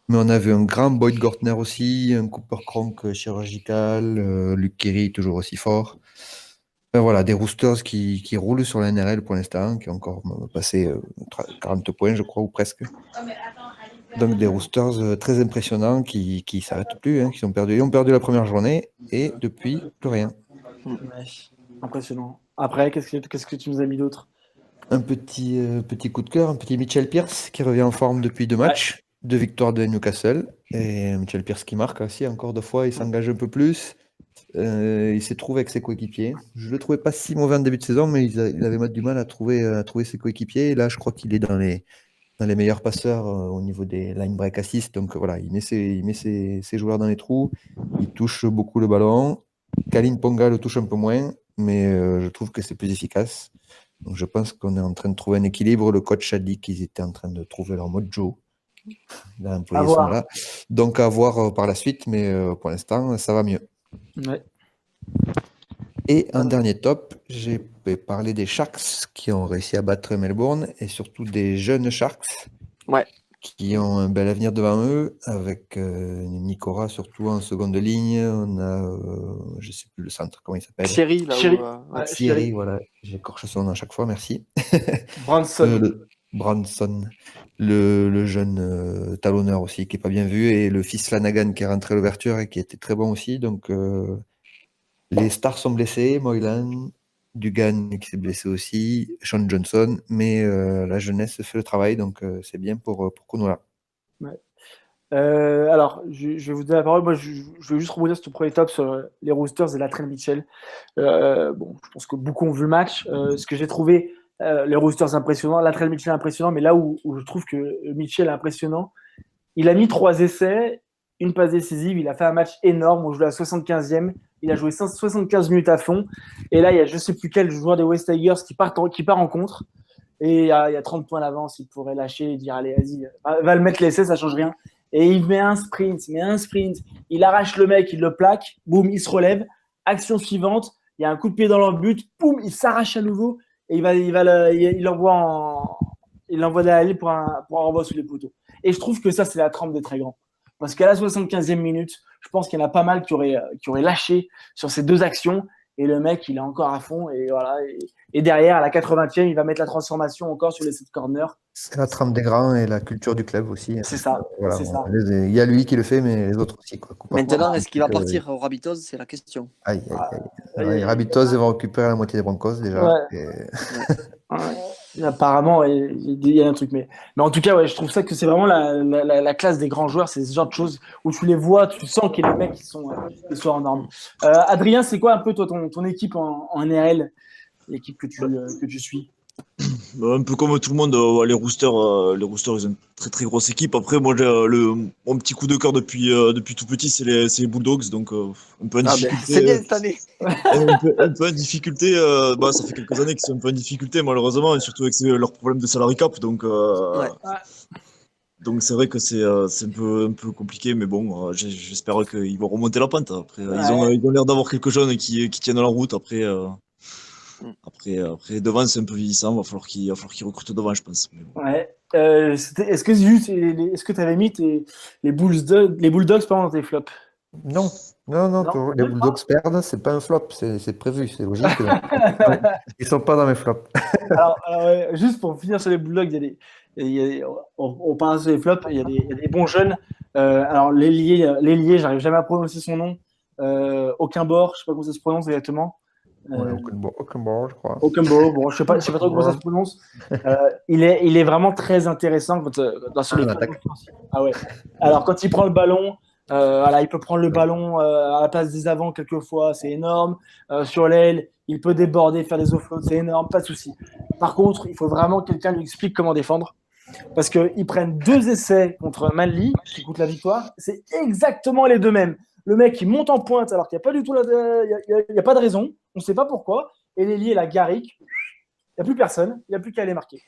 Mais on a vu un grand Boyd Gortner aussi, un Cooper Cronk chirurgical, Luke Keary toujours aussi fort. Enfin, voilà, des Roosters qui roulent sur la NRL pour l'instant, qui ont encore passé 40 points, je crois, ou presque. Donc des Roosters très impressionnants qui s'arrêtent plus, hein, ils ont perdu la première journée et depuis plus rien. Ouais. Impressionnant. Après, qu'est-ce que tu nous as mis d'autre? Un petit coup de cœur, un petit Mitchell Pearce qui revient en forme depuis 2 matchs, 2 victoires de Newcastle, et Mitchell Pearce qui marque aussi encore 2 fois, il s'engage un peu plus. Il s'est trouvé avec ses coéquipiers. Je le trouvais pas si mauvais en début de saison, mais il avait du mal à trouver ses coéquipiers. Et là, je crois qu'il est dans les meilleurs passeurs au niveau des line break assists. Donc voilà, il met ses joueurs dans les trous. Il touche beaucoup le ballon. Kalin Ponga le touche un peu moins, mais je trouve que c'est plus efficace. Donc je pense qu'on est en train de trouver un équilibre. Le coach a dit qu'ils étaient en train de trouver leur mojo. Les employés sont là. Donc à voir par la suite, mais pour l'instant, ça va mieux. Ouais. Et un dernier top, j'ai parlé des Sharks qui ont réussi à battre Melbourne et surtout des jeunes Sharks qui ont un bel avenir devant eux avec Nikora surtout en seconde ligne. On a, je sais plus le centre, comment il s'appelle? Chéri, là. Chéri. Ouais. Thierry, voilà, j'écorche son nom à chaque fois, merci. Branson. Branson, le jeune talonneur aussi qui est pas bien vu et le fils Flanagan qui est rentré à l'ouverture et qui était très bon aussi. Donc les stars sont blessés, Moylan, Dugan qui s'est blessé aussi, Sean Johnson, mais la jeunesse fait le travail, donc c'est bien pour Cronulla. Ouais. Alors, je vais vous donner la parole. Moi, je vais juste rebondir sur ton premier top sur les Roosters et Latrell Mitchell. Bon, je pense que beaucoup ont vu le match. Ce que j'ai trouvé, les Roosters impressionnants, Latrell Mitchell impressionnant, mais là où je trouve que Mitchell est impressionnant, il a mis 3 essais, une passe décisive, il a fait un match énorme. On joue à la 75e, il a joué 75 minutes à fond. Et là, il y a je ne sais plus quel joueur des West Tigers qui part en contre. Et il y a 30 points d'avance, il pourrait lâcher et dire allez, vas-y, va le mettre l'essai, ça change rien. Et il met un sprint, il arrache le mec, il le plaque, boum, il se relève. Action suivante, il y a un coup de pied dans le but, boum, il s'arrache à nouveau et il l'envoie dans la ligne pour un renvoi sous les poteaux. Et je trouve que ça, c'est la trempe des très grands. Parce qu'à la 75e minute, je pense qu'il y en a pas mal qui auraient lâché sur ces 2 actions. Et le mec, il est encore à fond. Et voilà. Et derrière, à la 80e, il va mettre la transformation encore sur les 7 corners. C'est la trempe des grands et la culture du club aussi. C'est ça. Voilà, c'est ça. Il y a lui qui le fait, mais les autres aussi. Quoi. Maintenant, est-ce qu'il va partir au Rabbitohs? C'est la question. Aïe. Les Rabbitohs vont récupérer la moitié des Broncos déjà. Ouais. Apparemment, il y a un truc. Mais en tout cas, ouais, je trouve ça que c'est vraiment la classe des grands joueurs. C'est ce genre de choses où tu les vois, tu sens qu'il y a des mecs qui sont en norme. Adrien, c'est quoi un peu toi, ton équipe en NRL, l'équipe que tu suis? Un peu comme tout le monde, les Roosters, ils ont une très très grosse équipe. Après, moi, mon petit coup de cœur depuis tout petit, c'est les Bulldogs, donc un peu en difficulté. C'est bien cette année. un peu en difficulté. Ça fait quelques années qu'ils sont un peu en difficulté, malheureusement, et surtout avec leurs problèmes de salary cap. Donc, donc c'est vrai que c'est un peu compliqué, mais bon, j'espère qu'ils vont remonter la pente. Après, ils ont l'air d'avoir quelques jeunes qui tiennent la route. Après, devant, c'est un peu vieillissant. Il va falloir qu'ils recrutent devant, je pense. Mais bon. Ouais. Est-ce que tu avais mis les Bulldogs dans tes flops? Non, les Bulldogs perdent, c'est pas un flop, c'est prévu, c'est logique. Ils sont pas dans mes flops. Alors, juste pour finir sur les Bulldogs, on parle sur les flops, il y a des bons jeunes. Alors, l'ailier, j'arrive jamais à prononcer son nom. Aucun bord, je sais pas comment ça se prononce exactement. Aucun bord, je crois. Bon, je sais pas trop comment ça se prononce. Il est vraiment très intéressant sur les attaque. Ah ouais. Alors, quand il prend le ballon, il peut prendre le ballon à la place des avants quelquefois, c'est énorme. Sur l'aile, il peut déborder, faire des offloads, c'est énorme, pas de souci. Par contre, il faut vraiment que quelqu'un lui explique comment défendre. parce qu'ils prennent 2 essais contre Manly qui coûtent la victoire. C'est exactement les deux mêmes. Le mec, il monte en pointe alors qu'il n'y a pas du tout il y a pas de raison. On ne sait pas pourquoi. Et l'ailier, la Garrick, il n'y a plus personne. Il n'y a plus qu'à aller marquer.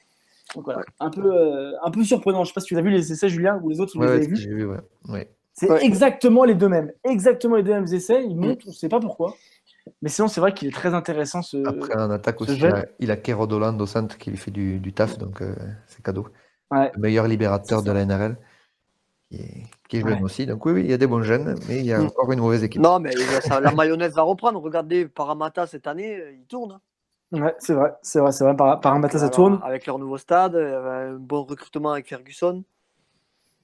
Donc voilà, un peu surprenant. Je ne sais pas si tu as vu les essais, Julien, ou les autres, vous les avez vus. J'ai vu, ouais. C'est exactement les deux mêmes. Exactement les deux mêmes essais. Ils montent, on ne sait pas pourquoi. Mais sinon, c'est vrai qu'il est très intéressant. Après, en attaque ce aussi, jeune. il a Kero Dolan au centre qui lui fait du taf, donc c'est cadeau. Ouais. Le meilleur libérateur C'est de ça. la NRL, qui est jeune aussi. Donc oui, il y a des bons jeunes, mais il y a encore une mauvaise équipe. Non, mais la mayonnaise va reprendre. Regardez, Parramatta cette année, ils tournent. Ouais, c'est vrai. Parramatta, ça Alors, tourne. avec leur nouveau stade, un bon recrutement avec Ferguson.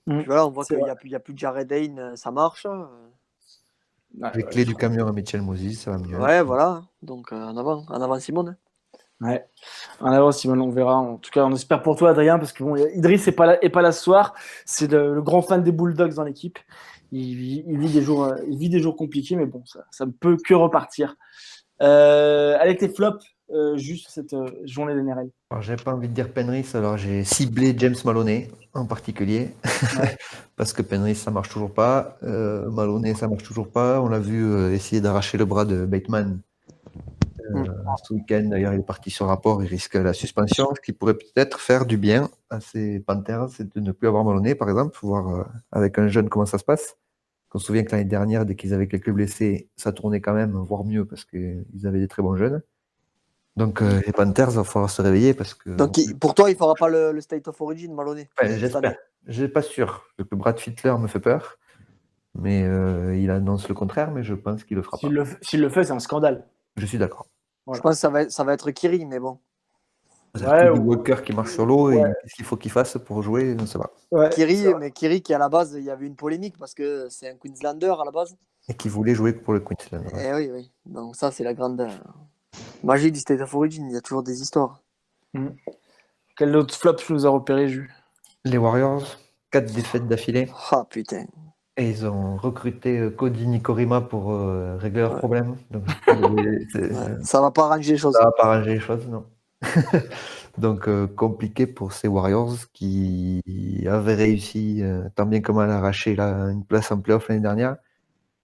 Puis voilà, on voit C'est qu'il vrai. n'y a plus de Jared Hayne, ça marche. Ouais, Les clés du camion à Mitchell Moses, ça va mieux. Ouais, voilà. Donc en avant Simone. Ouais. En avant, Simon, on verra. En tout cas, on espère pour toi, Adrien, parce que bon, Idriss n'est pas là ce soir. C'est le grand fan des Bulldogs dans l'équipe. Il vit des jours compliqués, mais bon, ça ne peut que repartir. Avec les flops, juste cette journée d'NRL. Alors, j'avais pas envie de dire Penrith, alors j'ai ciblé James Maloney en particulier, parce que Penrith ça marche toujours pas, Maloney ça marche toujours pas. On l'a vu essayer d'arracher le bras de Bateman ce week-end. D'ailleurs, il est parti sur rapport, il risque la suspension. Ce qui pourrait peut-être faire du bien à ces Panthers, c'est de ne plus avoir Maloney, par exemple, voir avec un jeune comment ça se passe. On se souvient que l'année dernière, dès qu'ils avaient quelques blessés, ça tournait quand même, voire mieux, parce qu'ils avaient des très bons jeunes. Donc les Panthers, il va falloir se réveiller parce que. Donc pour toi, il ne fera pas le State of Origin, Maloney. J'espère. Je suis pas sûr. Le Brad Fittler me fait peur, mais il annonce le contraire, mais je pense qu'il le fera pas. S'il le fait, c'est un scandale. Je suis d'accord. Voilà. Je pense que ça va être Kiri, mais bon. Ouais, Walker qui marche sur l'eau, et qu'est-ce qu'il faut qu'il fasse pour jouer, on ne sait pas. Ouais, Kiri qui à la base, il y avait une polémique parce que c'est un Queenslander à la base. Et qui voulait jouer pour le Queensland. Ouais. Oui. Donc ça, c'est la grande magie du State of Origin. Il y a toujours des histoires. Quel autre flop tu nous as repéré, Jules? Les Warriors, 4 défaites d'affilée. Ah putain. Et ils ont recruté Cody Nikorima pour régler leurs problèmes. Donc, ça va pas arranger les choses. Ça va pas arranger les choses, non. Donc compliqué pour ces Warriors qui avaient réussi tant bien que mal à arracher une place en playoff l'année dernière,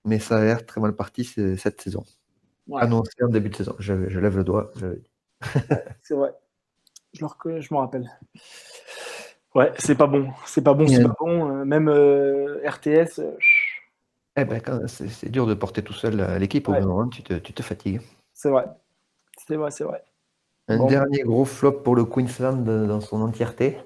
mais ça a l'air très mal parti cette saison. Annoncé en début de saison. Je lève le doigt. C'est vrai. Je me rappelle. Ouais, c'est pas bon. C'est pas bon. Même RTS. C'est dur de porter tout seul l'équipe au bout d'un moment, tu te fatigues. C'est vrai. Un dernier gros flop pour le Queensland dans son entièreté,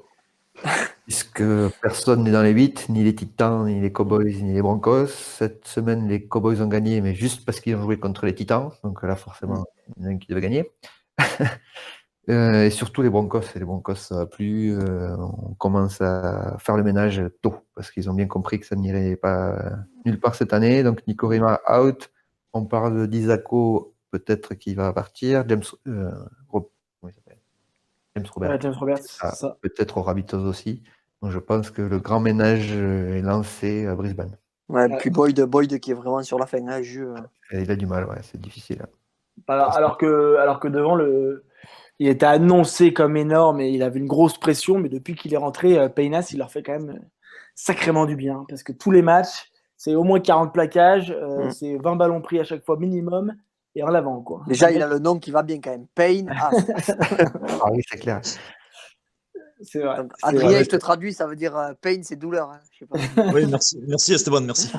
puisque personne n'est dans les 8, ni les Titans, ni les Cowboys, ni les Broncos. Cette semaine, les Cowboys ont gagné, mais juste parce qu'ils ont joué contre les Titans. Donc là, forcément, il y en a un qui devait gagner. Et surtout les Broncos. Et les Broncos, ça va plus. On commence à faire le ménage tôt, parce qu'ils ont bien compris que ça n'irait pas nulle part cette année. Donc Nikorima out. On parle d'Isako, peut-être qu'il va partir. James Roberts. James Roberts, peut-être au Rabbitohs aussi. Donc je pense que le grand ménage est lancé à Brisbane. Ouais, puis Boyd qui est vraiment sur la fin. Hein, il a du mal, c'est difficile. Alors que devant, il était annoncé comme énorme et il avait une grosse pression, mais depuis qu'il est rentré, Paynas, il leur fait quand même sacrément du bien. Parce que tous les matchs, c'est au moins 40 plaquages, c'est 20 ballons pris à chaque fois minimum. Et en avant, quoi. Déjà, il a le nom qui va bien quand même. Pain. Ah oui, c'est clair. C'est vrai. Donc, Adrien, je te traduis, ça veut dire pain, c'est douleur. Hein. Je sais pas. Oui, merci Esteban, merci.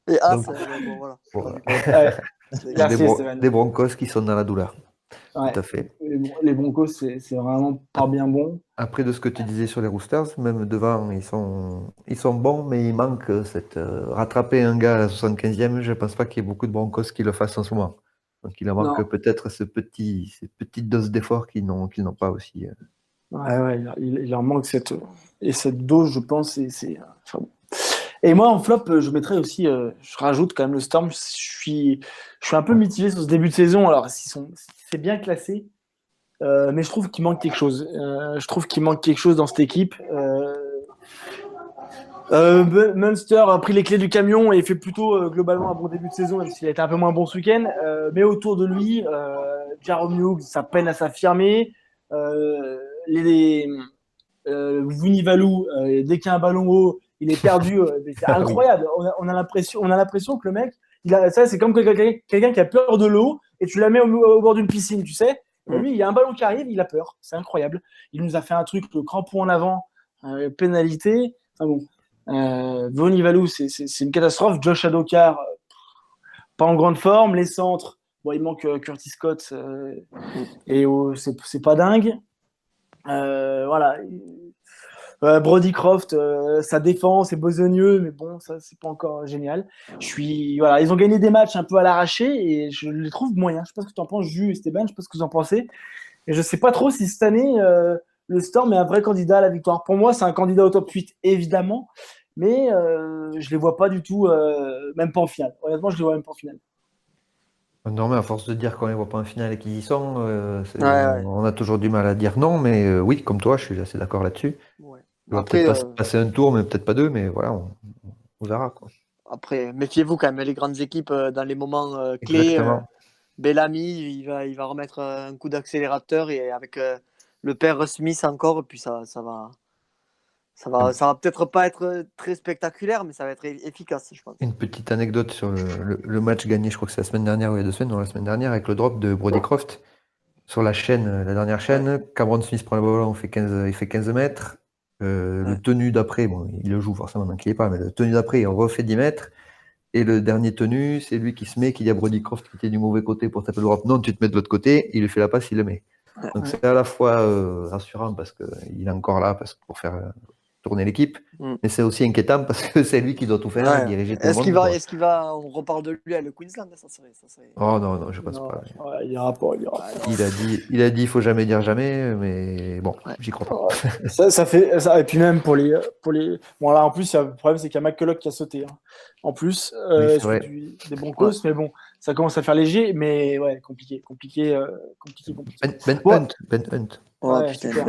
Et voilà. Des Broncos qui sont dans la douleur. Ouais. Tout à fait. Les Broncos, c'est vraiment pas bien bon. Après, de ce que tu disais sur les Roosters, même devant, ils sont bons, mais il manque rattraper un gars à la 75e. Je ne pense pas qu'il y ait beaucoup de Broncos qui le fassent en ce moment. Donc, il en manque peut-être ces petites doses d'effort qu'ils n'ont pas aussi. Ouais, il leur manque cette dose, je pense. Enfin, bon. Et moi, en flop, je mettrais aussi, je rajoute quand même le Storm. Je suis un peu mitigé sur ce début de saison. Alors, c'est bien classé, mais je trouve qu'il manque quelque chose. Dans cette équipe. Munster a pris les clés du camion et fait plutôt globalement un bon début de saison, même s'il a été un peu moins bon ce week-end. Mais autour de lui, Jarome Hughes, ça peine à s'affirmer. Vunivalu, dès qu'il y a un ballon haut, il est perdu. C'est incroyable. On a l'impression que le mec, ça, c'est comme quelqu'un qui a peur de l'eau et tu la mets au bord d'une piscine, tu sais. Lui, il y a un ballon qui arrive, il a peur. C'est incroyable. Il nous a fait un truc, le crampon en avant, pénalité. Enfin bon, Vunivalu, c'est une catastrophe. Josh Adokar, pas en grande forme. Les centres, bon, il manque Curtis Scott et c'est pas dingue. Voilà. Brody Croft, sa défense est besogneux, mais bon, ça, c'est pas encore génial. Voilà, ils ont gagné des matchs un peu à l'arraché et je les trouve moyens. Je sais pas ce que tu en penses, Jus et Esteban, je sais pas ce que vous en pensez. Et je sais pas trop si cette année, le Storm est un vrai candidat à la victoire. Pour moi, c'est un candidat au top 8, évidemment, mais je les vois pas du tout, même pas en finale. Honnêtement, je les vois même pas en finale. Non, mais à force de dire qu'on les voit pas en finale et qu'ils y sont, Ouais. on a toujours du mal à dire non, mais oui, comme toi, je suis assez d'accord là-dessus. Ouais. On va Après, peut-être passer un tour, mais peut-être pas deux, mais voilà, on verra, quoi. après, méfiez-vous quand même, les grandes équipes dans les moments clés. Exactement. Bellamy, il va remettre un coup d'accélérateur et avec le père Smith encore, puis ça va peut-être pas être très spectaculaire, mais ça va être efficace, je pense. Une petite anecdote sur le match gagné, je crois que c'est la semaine dernière ou il y a 2 semaines, non, la semaine dernière, avec le drop de Brody Croft. Sur la chaîne, la dernière chaîne, Cameron Smith prend le ballon, il fait 15 mètres. Le tenu d'après, bon, il le joue forcément, donc il est pas, mais le tenu d'après, il refait 10 mètres. Et le dernier tenu, c'est lui qui se met, qui dit à Brody Croft qui était du mauvais côté pour taper le drop. Non, tu te mets de l'autre côté, il lui fait la passe, il le met. Donc c'est à la fois rassurant parce qu'il est encore là pour faire tourner l'équipe, mais c'est aussi inquiétant parce que c'est lui qui doit tout faire, diriger tout le monde. Est-ce qu'il va, on reparle de lui à le Queensland, ça serait... Oh non, je pense pas. Il ira pas. Il a dit, il faut jamais dire jamais, mais bon, j'y crois pas. Ça fait ça, et puis même pour les bon là en plus le problème c'est qu'il y a McCulloch qui a sauté hein. En plus Oui, c'est vrai. des Broncos mais bon ça commence à faire léger mais ouais compliqué. Ben Hunt. Oh, Ouais, putain. super.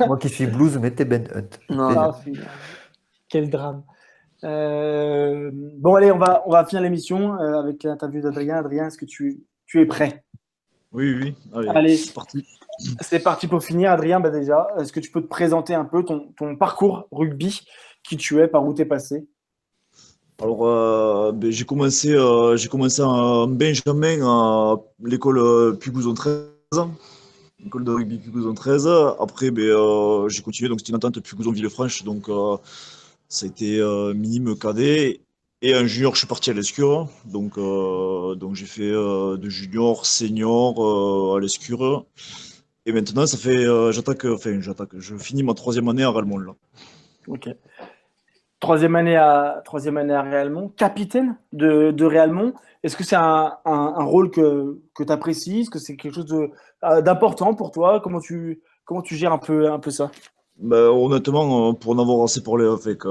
Moi qui suis Blues, mettez Ben Hunt. Non. Ah, quel drame. Bon allez on va finir l'émission avec l'interview d'Adrien. Adrien, est-ce que tu es prêt? Oui. Allez. C'est parti. C'est parti pour finir, Adrien. Bah déjà, est-ce que tu peux te présenter un peu ton parcours rugby, qui tu es, par où tu es passé? Alors, j'ai commencé en Benjamin à l'école Pugouzon 13, l'école de rugby Pugouzon 13. Après, j'ai continué, donc c'était une entente Pugouzon-Villefranche, donc ça a été minime cadet. Et en junior, je suis parti à l'Escure, donc j'ai fait de junior, senior à l'Escure. Et maintenant, ça fait, je finis ma 3e année à Ralmont, là. Ok. Troisième année à Réalmont, capitaine de Réalmont. Est-ce que c'est un rôle que tu apprécies? Est-ce que c'est quelque chose d'important pour toi? Comment tu gères un peu ça? Honnêtement, pour en avoir assez parlé avec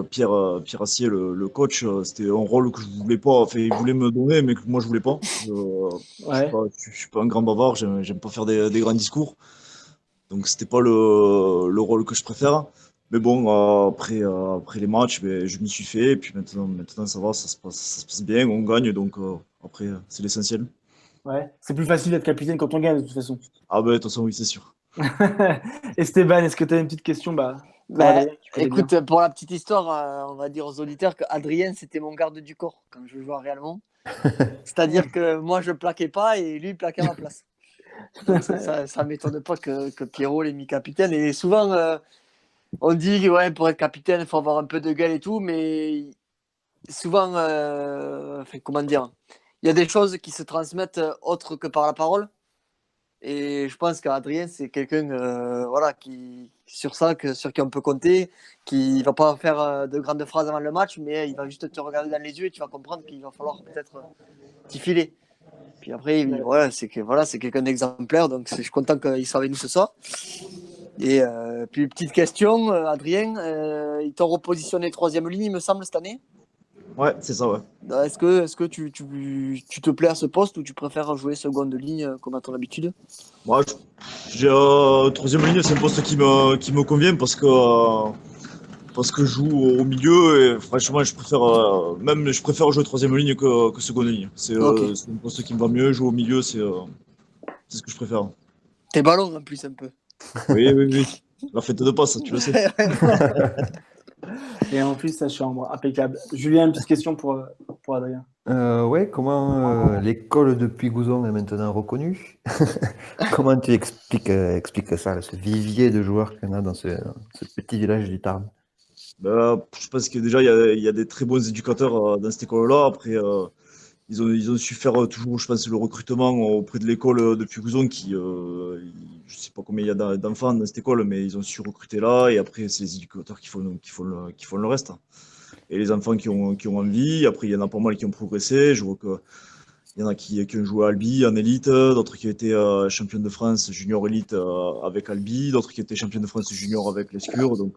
Pierre Assier, le coach, c'était un rôle que je voulais pas. Enfin, il voulait me donner, mais que moi je voulais pas. Ouais. Je suis pas un grand bavard, j'aime pas faire des grands discours. Donc c'était pas le rôle que je préfère. Mais bon, après les matchs, je m'y suis fait. Et puis maintenant ça va, ça se passe bien, on gagne. Donc après, c'est l'essentiel. Ouais. C'est plus facile d'être capitaine quand on gagne, de toute façon. Ah de toute façon, oui, c'est sûr. Esteban, est-ce que tu as une petite question? Écoute, pour la petite histoire, on va dire aux auditeurs qu'Adrien, c'était mon garde du corps quand je jouais à Réalmont. C'est-à-dire que moi, je plaquais pas et lui, il plaquait à ma place. Donc ça m'étonne pas que Pierrot l'ait mis capitaine. Et souvent, on dit ouais, pour être capitaine, il faut avoir un peu de gueule et tout, mais souvent, comment dire, il y a des choses qui se transmettent autres que par la parole. Et je pense qu'Adrien, c'est quelqu'un sur qui on peut compter, qui ne va pas faire de grandes phrases avant le match, mais il va juste te regarder dans les yeux et tu vas comprendre qu'il va falloir peut-être t'y filer. Puis après, c'est quelqu'un d'exemplaire, donc je suis content qu'il soit avec nous ce soir. Et puis, petite question, Adrien, ils t'ont repositionné 3e ligne, il me semble, cette année? Ouais, c'est ça, ouais. Est-ce que tu te plais à ce poste ou tu préfères jouer seconde ligne comme à ton habitude? Moi, j'ai 3e ligne, c'est un poste qui me convient parce que je joue au milieu et franchement, je préfère jouer 3e ligne que seconde ligne. C'est un poste qui me va mieux, jouer au milieu, c'est ce que je préfère. Tes ballons en plus un peu. Oui, oui, oui. La fête de passe, tu le sais. Et en plus, sa chambre, impeccable. Julien, une petite question pour Adrien. Ouais, comment l'école de Puy-Gouzon est maintenant reconnue? Comment tu expliques ça, là, ce vivier de joueurs qu'on a dans ce petit village du Tarn? Je pense que déjà, il y a des très bons éducateurs dans cette école-là. Après, ils ont su faire toujours, je pense, le recrutement auprès de l'école de Puy-Gouzon je sais pas combien il y a d'enfants dans cette école, mais ils ont su recruter là. Et après, c'est les éducateurs qui font le reste. Et les enfants qui ont envie. Après, il y en a pas mal qui ont progressé. Je vois que il y en a qui ont joué à Albi en élite, d'autres qui ont été championnes de France junior élite avec Albi, d'autres qui étaient championnes de France junior avec l'Escure. Donc,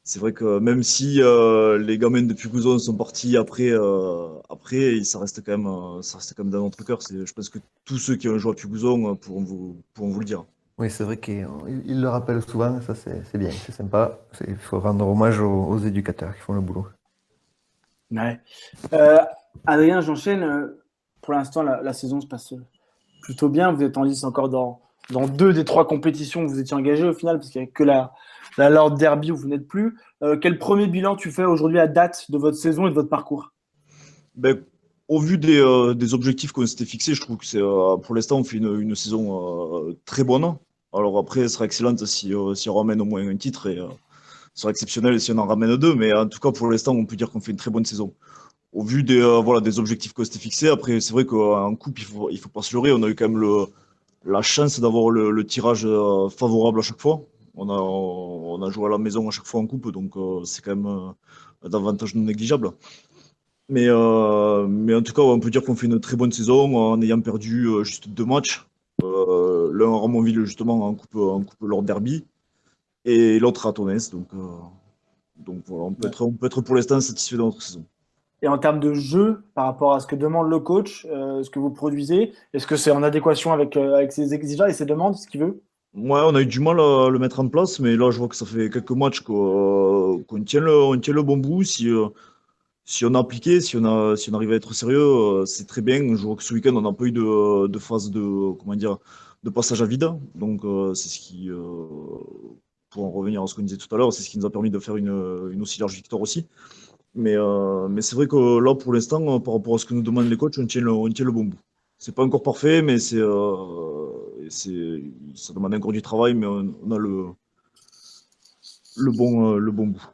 c'est vrai que même si les gamins de Pugouzon sont partis après, ça reste quand même dans notre cœur. Je pense que tous ceux qui ont joué à Pugouzon pourront vous le dire. Oui, c'est vrai qu'il le rappelle souvent, ça c'est bien, c'est sympa. Il faut rendre hommage aux éducateurs qui font le boulot. Ouais. Adrien, j'enchaîne. Pour l'instant, la saison se passe plutôt bien. Vous êtes en lice encore dans 2 des 3 compétitions où vous étiez engagé au final, parce qu'il n'y a que la Lord Derby où vous n'êtes plus. Quel premier bilan tu fais aujourd'hui à date de votre saison et de votre parcours? Ben, au vu des objectifs qu'on s'était fixés, je trouve que pour l'instant, on fait une saison très bonne. Alors après, elle sera excellente si on ramène au moins un titre et ce sera exceptionnel si on en ramène 2. Mais en tout cas, pour l'instant, on peut dire qu'on fait une très bonne saison. Au vu des objectifs qu'on s'était fixés, après, c'est vrai qu'en coupe, il faut pas se leurrer. On a eu quand même la chance d'avoir le tirage favorable à chaque fois. On a joué à la maison à chaque fois en coupe, donc c'est quand même un avantage non négligeable. Mais en tout cas, on peut dire qu'on fait une très bonne saison en ayant perdu juste 2 matchs. L'un à Ramonville, justement, en coupe Lord Derby, et l'autre à Tonnes. Donc voilà, on peut être pour l'instant satisfait de notre saison. Et en termes de jeu, par rapport à ce que demande le coach, ce que vous produisez, est-ce que c'est en adéquation avec ses exigences et ses demandes, ce qu'il veut? Ouais, on a eu du mal à le mettre en place, mais là, je vois que ça fait quelques matchs qu'on tient on tient le bon bout. Si on a appliqué, si on arrive à être sérieux, c'est très bien. Je vois que ce week-end, on n'a pas eu de phase comment dire, de passage à vide. Donc, c'est ce qui, pour en revenir à ce qu'on disait tout à l'heure, c'est ce qui nous a permis de faire une aussi large victoire aussi. Mais c'est vrai que là, pour l'instant, par rapport à ce que nous demandent les coachs, on tient le bon bout. C'est pas encore parfait, mais ça demande encore du travail, mais on a le bon bout.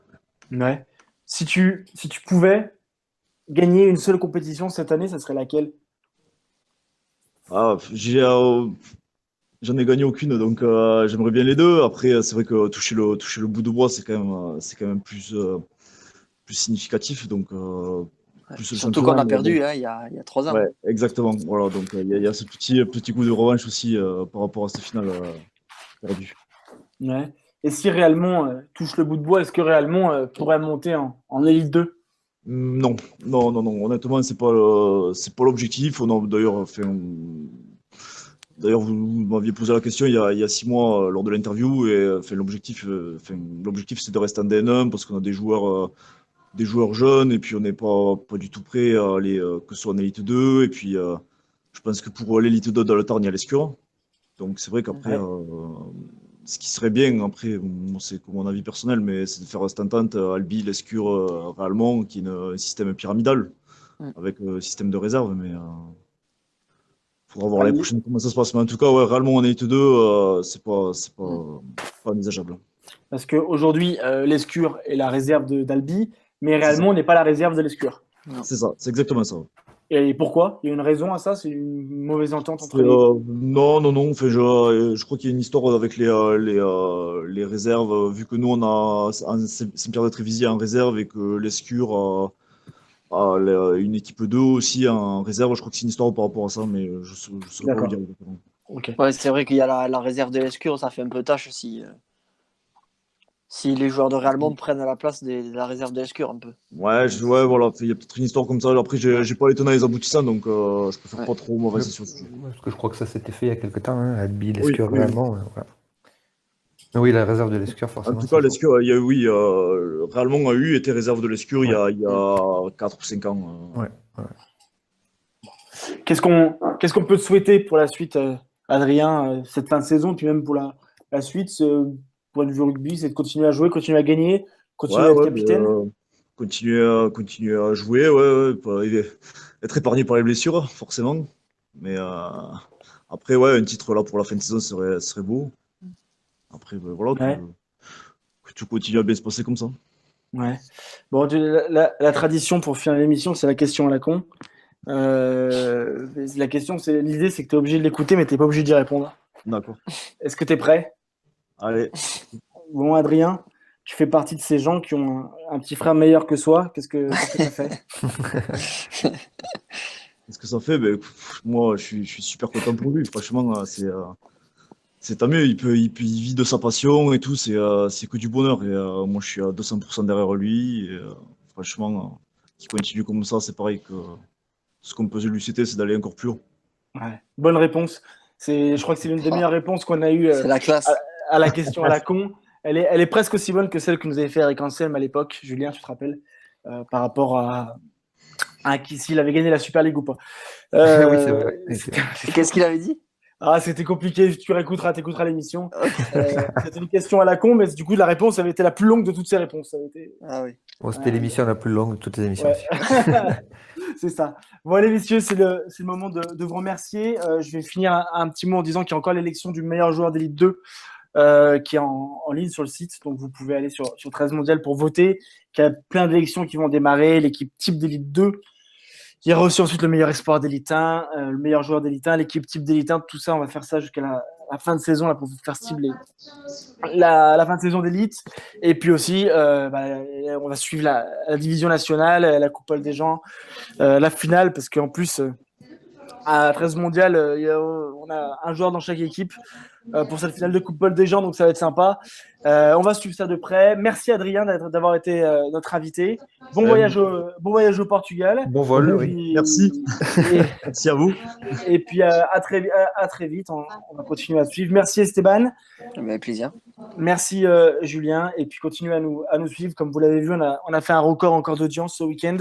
Ouais. Si tu pouvais gagner une seule compétition cette année, ça serait laquelle? Ah, j'en ai gagné aucune, donc j'aimerais bien les deux. Après, c'est vrai que toucher le bout de bois, c'est quand même plus significatif, donc plus le Surtout qu'on championnat. a perdu il y a 3 ans. Ouais, exactement. Voilà, donc il y a ce petit goût de revanche aussi par rapport à cette finale perdue. Ouais. Et si réellement touche le bout de bois, est-ce que réellement pourrait monter en Élite 2? Non, non, non, non. Honnêtement, c'est pas l'objectif. On a d'ailleurs fait. D'ailleurs, vous m'aviez posé la question il y a 6 mois lors de l'interview, et l'objectif, c'est de rester en DN1 parce qu'on a des joueurs jeunes, et puis on n'est pas du tout prêt à aller que ce soit en Élite 2. Et puis, je pense que pour l'Élite 2 dans le Tarn, il y a l'Escure. Donc c'est vrai qu'après, ce qui serait bien, après, c'est comme mon avis personnel, mais c'est de faire cette entente Albi, l'Escure, Réalmont, qui est un système pyramidal, avec un système de réserve. Mais faudra voir l'année prochaine comment ça se passe. Mais en tout cas, ouais, Réalmont en Élite 2, c'est pas envisageable. Parce qu'aujourd'hui, l'Escure est la réserve d'Albi, mais réellement, on n'est pas la réserve de l'Escure. C'est ça, c'est exactement ça. Et pourquoi? Il y a une raison à ça? C'est une mauvaise entente entre les... Non, non, non. Je crois qu'il y a une histoire avec les réserves, vu que nous, on a Saint-Pierre de Trévisier en réserve et que l'Escure a une équipe 2 aussi en réserve. Je crois que c'est une histoire par rapport à ça, mais je ne saurais pas vous dire exactement. Okay. Ouais, c'est vrai qu'il y a la réserve de l'Escure, ça fait un peu tâche si les joueurs de Réalmont prennent la place de la réserve de l'Escure un peu. Ouais, voilà, il y a peut-être une histoire comme ça. Après, j'ai pas les tenants et les aboutissants, donc je préfère pas trop m'avancer sur ce sujet. Parce que je crois que ça s'était fait il y a quelques temps, hein, Albi, l'Escure, oui. Réalmont. Voilà. Oui, la réserve de l'Escure, forcément. En tout cas, l'Escure, Réalmont a été réserve de l'Escure il y a 4 ou 5 ans. Ouais. Qu'est-ce qu'on peut te souhaiter pour la suite, Adrien, cette fin de saison, puis même pour la suite, point de vue rugby, c'est de continuer à jouer, continuer à gagner, continuer à être capitaine. Continuer à jouer, ouais, pas être épargné par les blessures, forcément. Mais après, ouais, un titre là pour la fin de saison serait beau. Après, voilà, Ouais. que tout continue à bien se passer comme ça. Ouais. Bon, la tradition pour finir l'émission, c'est la question à la con. La question, l'idée, c'est que tu es obligé de l'écouter, mais tu n'es pas obligé d'y répondre. D'accord. Est-ce que tu es prêt? Allez, Bon, Adrien, tu fais partie de ces gens qui ont un petit frère meilleur que soi. Qu'est-ce que ça fait? qu'est-ce que ça fait? Ben, moi, je suis super content pour lui. Franchement, c'est tant mieux. Il vit de sa passion et tout. C'est que du bonheur. Et moi, je suis à 200% derrière lui. Et, franchement, qu'il continue comme ça, c'est pareil que ce qu'on peut lui souhaiter, c'est d'aller encore plus haut. Ouais. Bonne réponse. Je crois que c'est l'une des meilleures réponses qu'on a eues C'est la classe. à la question à la con. Elle est presque aussi bonne que celle que nous avait fait Eric Anselme à l'époque. Julien, tu te rappelles, par rapport à s'il avait gagné la Super League ou pas. Oui, c'est vrai. Qu'est-ce qu'il avait dit? Ah, c'était compliqué. Tu t'écouteras l'émission. C'était une question à la con, mais du coup, la réponse avait été la plus longue de toutes ces réponses. Ça avait été... Ah oui. Bon, c'était l'émission la plus longue de toutes les émissions. Ouais. C'est ça. Bon, allez, messieurs, c'est le moment de vous remercier. Je vais finir un petit mot en disant qu'il y a encore l'élection du meilleur joueur d'élite 2 qui est en ligne sur le site. Donc, vous pouvez aller sur 13 Mondial pour voter. Il y a plein d'élections qui vont démarrer. L'équipe type d'élite 2 qui a reçu ensuite le meilleur espoir d'élite 1, le meilleur joueur d'élite 1, l'équipe type d'élite 1. Tout ça, on va faire ça jusqu'à la fin de saison là, pour vous faire cibler la fin de saison d'élite. Et puis aussi, on va suivre la division nationale, la Coupe Paul des gens, la finale, parce qu'en plus, à 13 mondial, on a un joueur dans chaque équipe pour cette finale de Coupe Paul des gens, donc ça va être sympa. On va suivre ça de près. Merci Adrien d'avoir été notre invité. Bon voyage au Portugal. Bon vol, oui. Merci. Merci à vous. Et puis à très vite. On va continuer à suivre. Merci Esteban. Avec plaisir. Merci Julien. Et puis continuez à nous suivre. Comme vous l'avez vu, on a fait un record encore d'audience ce week-end.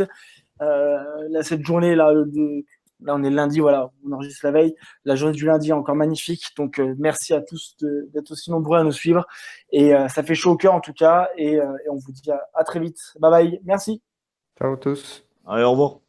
Cette journée là, là on est lundi, voilà, on enregistre la veille. La journée du lundi est encore magnifique. Donc merci à tous d'être aussi nombreux à nous suivre. Et ça fait chaud au cœur en tout cas. Et on vous dit à très vite. Bye bye. Merci. Ciao à tous. Allez, au revoir.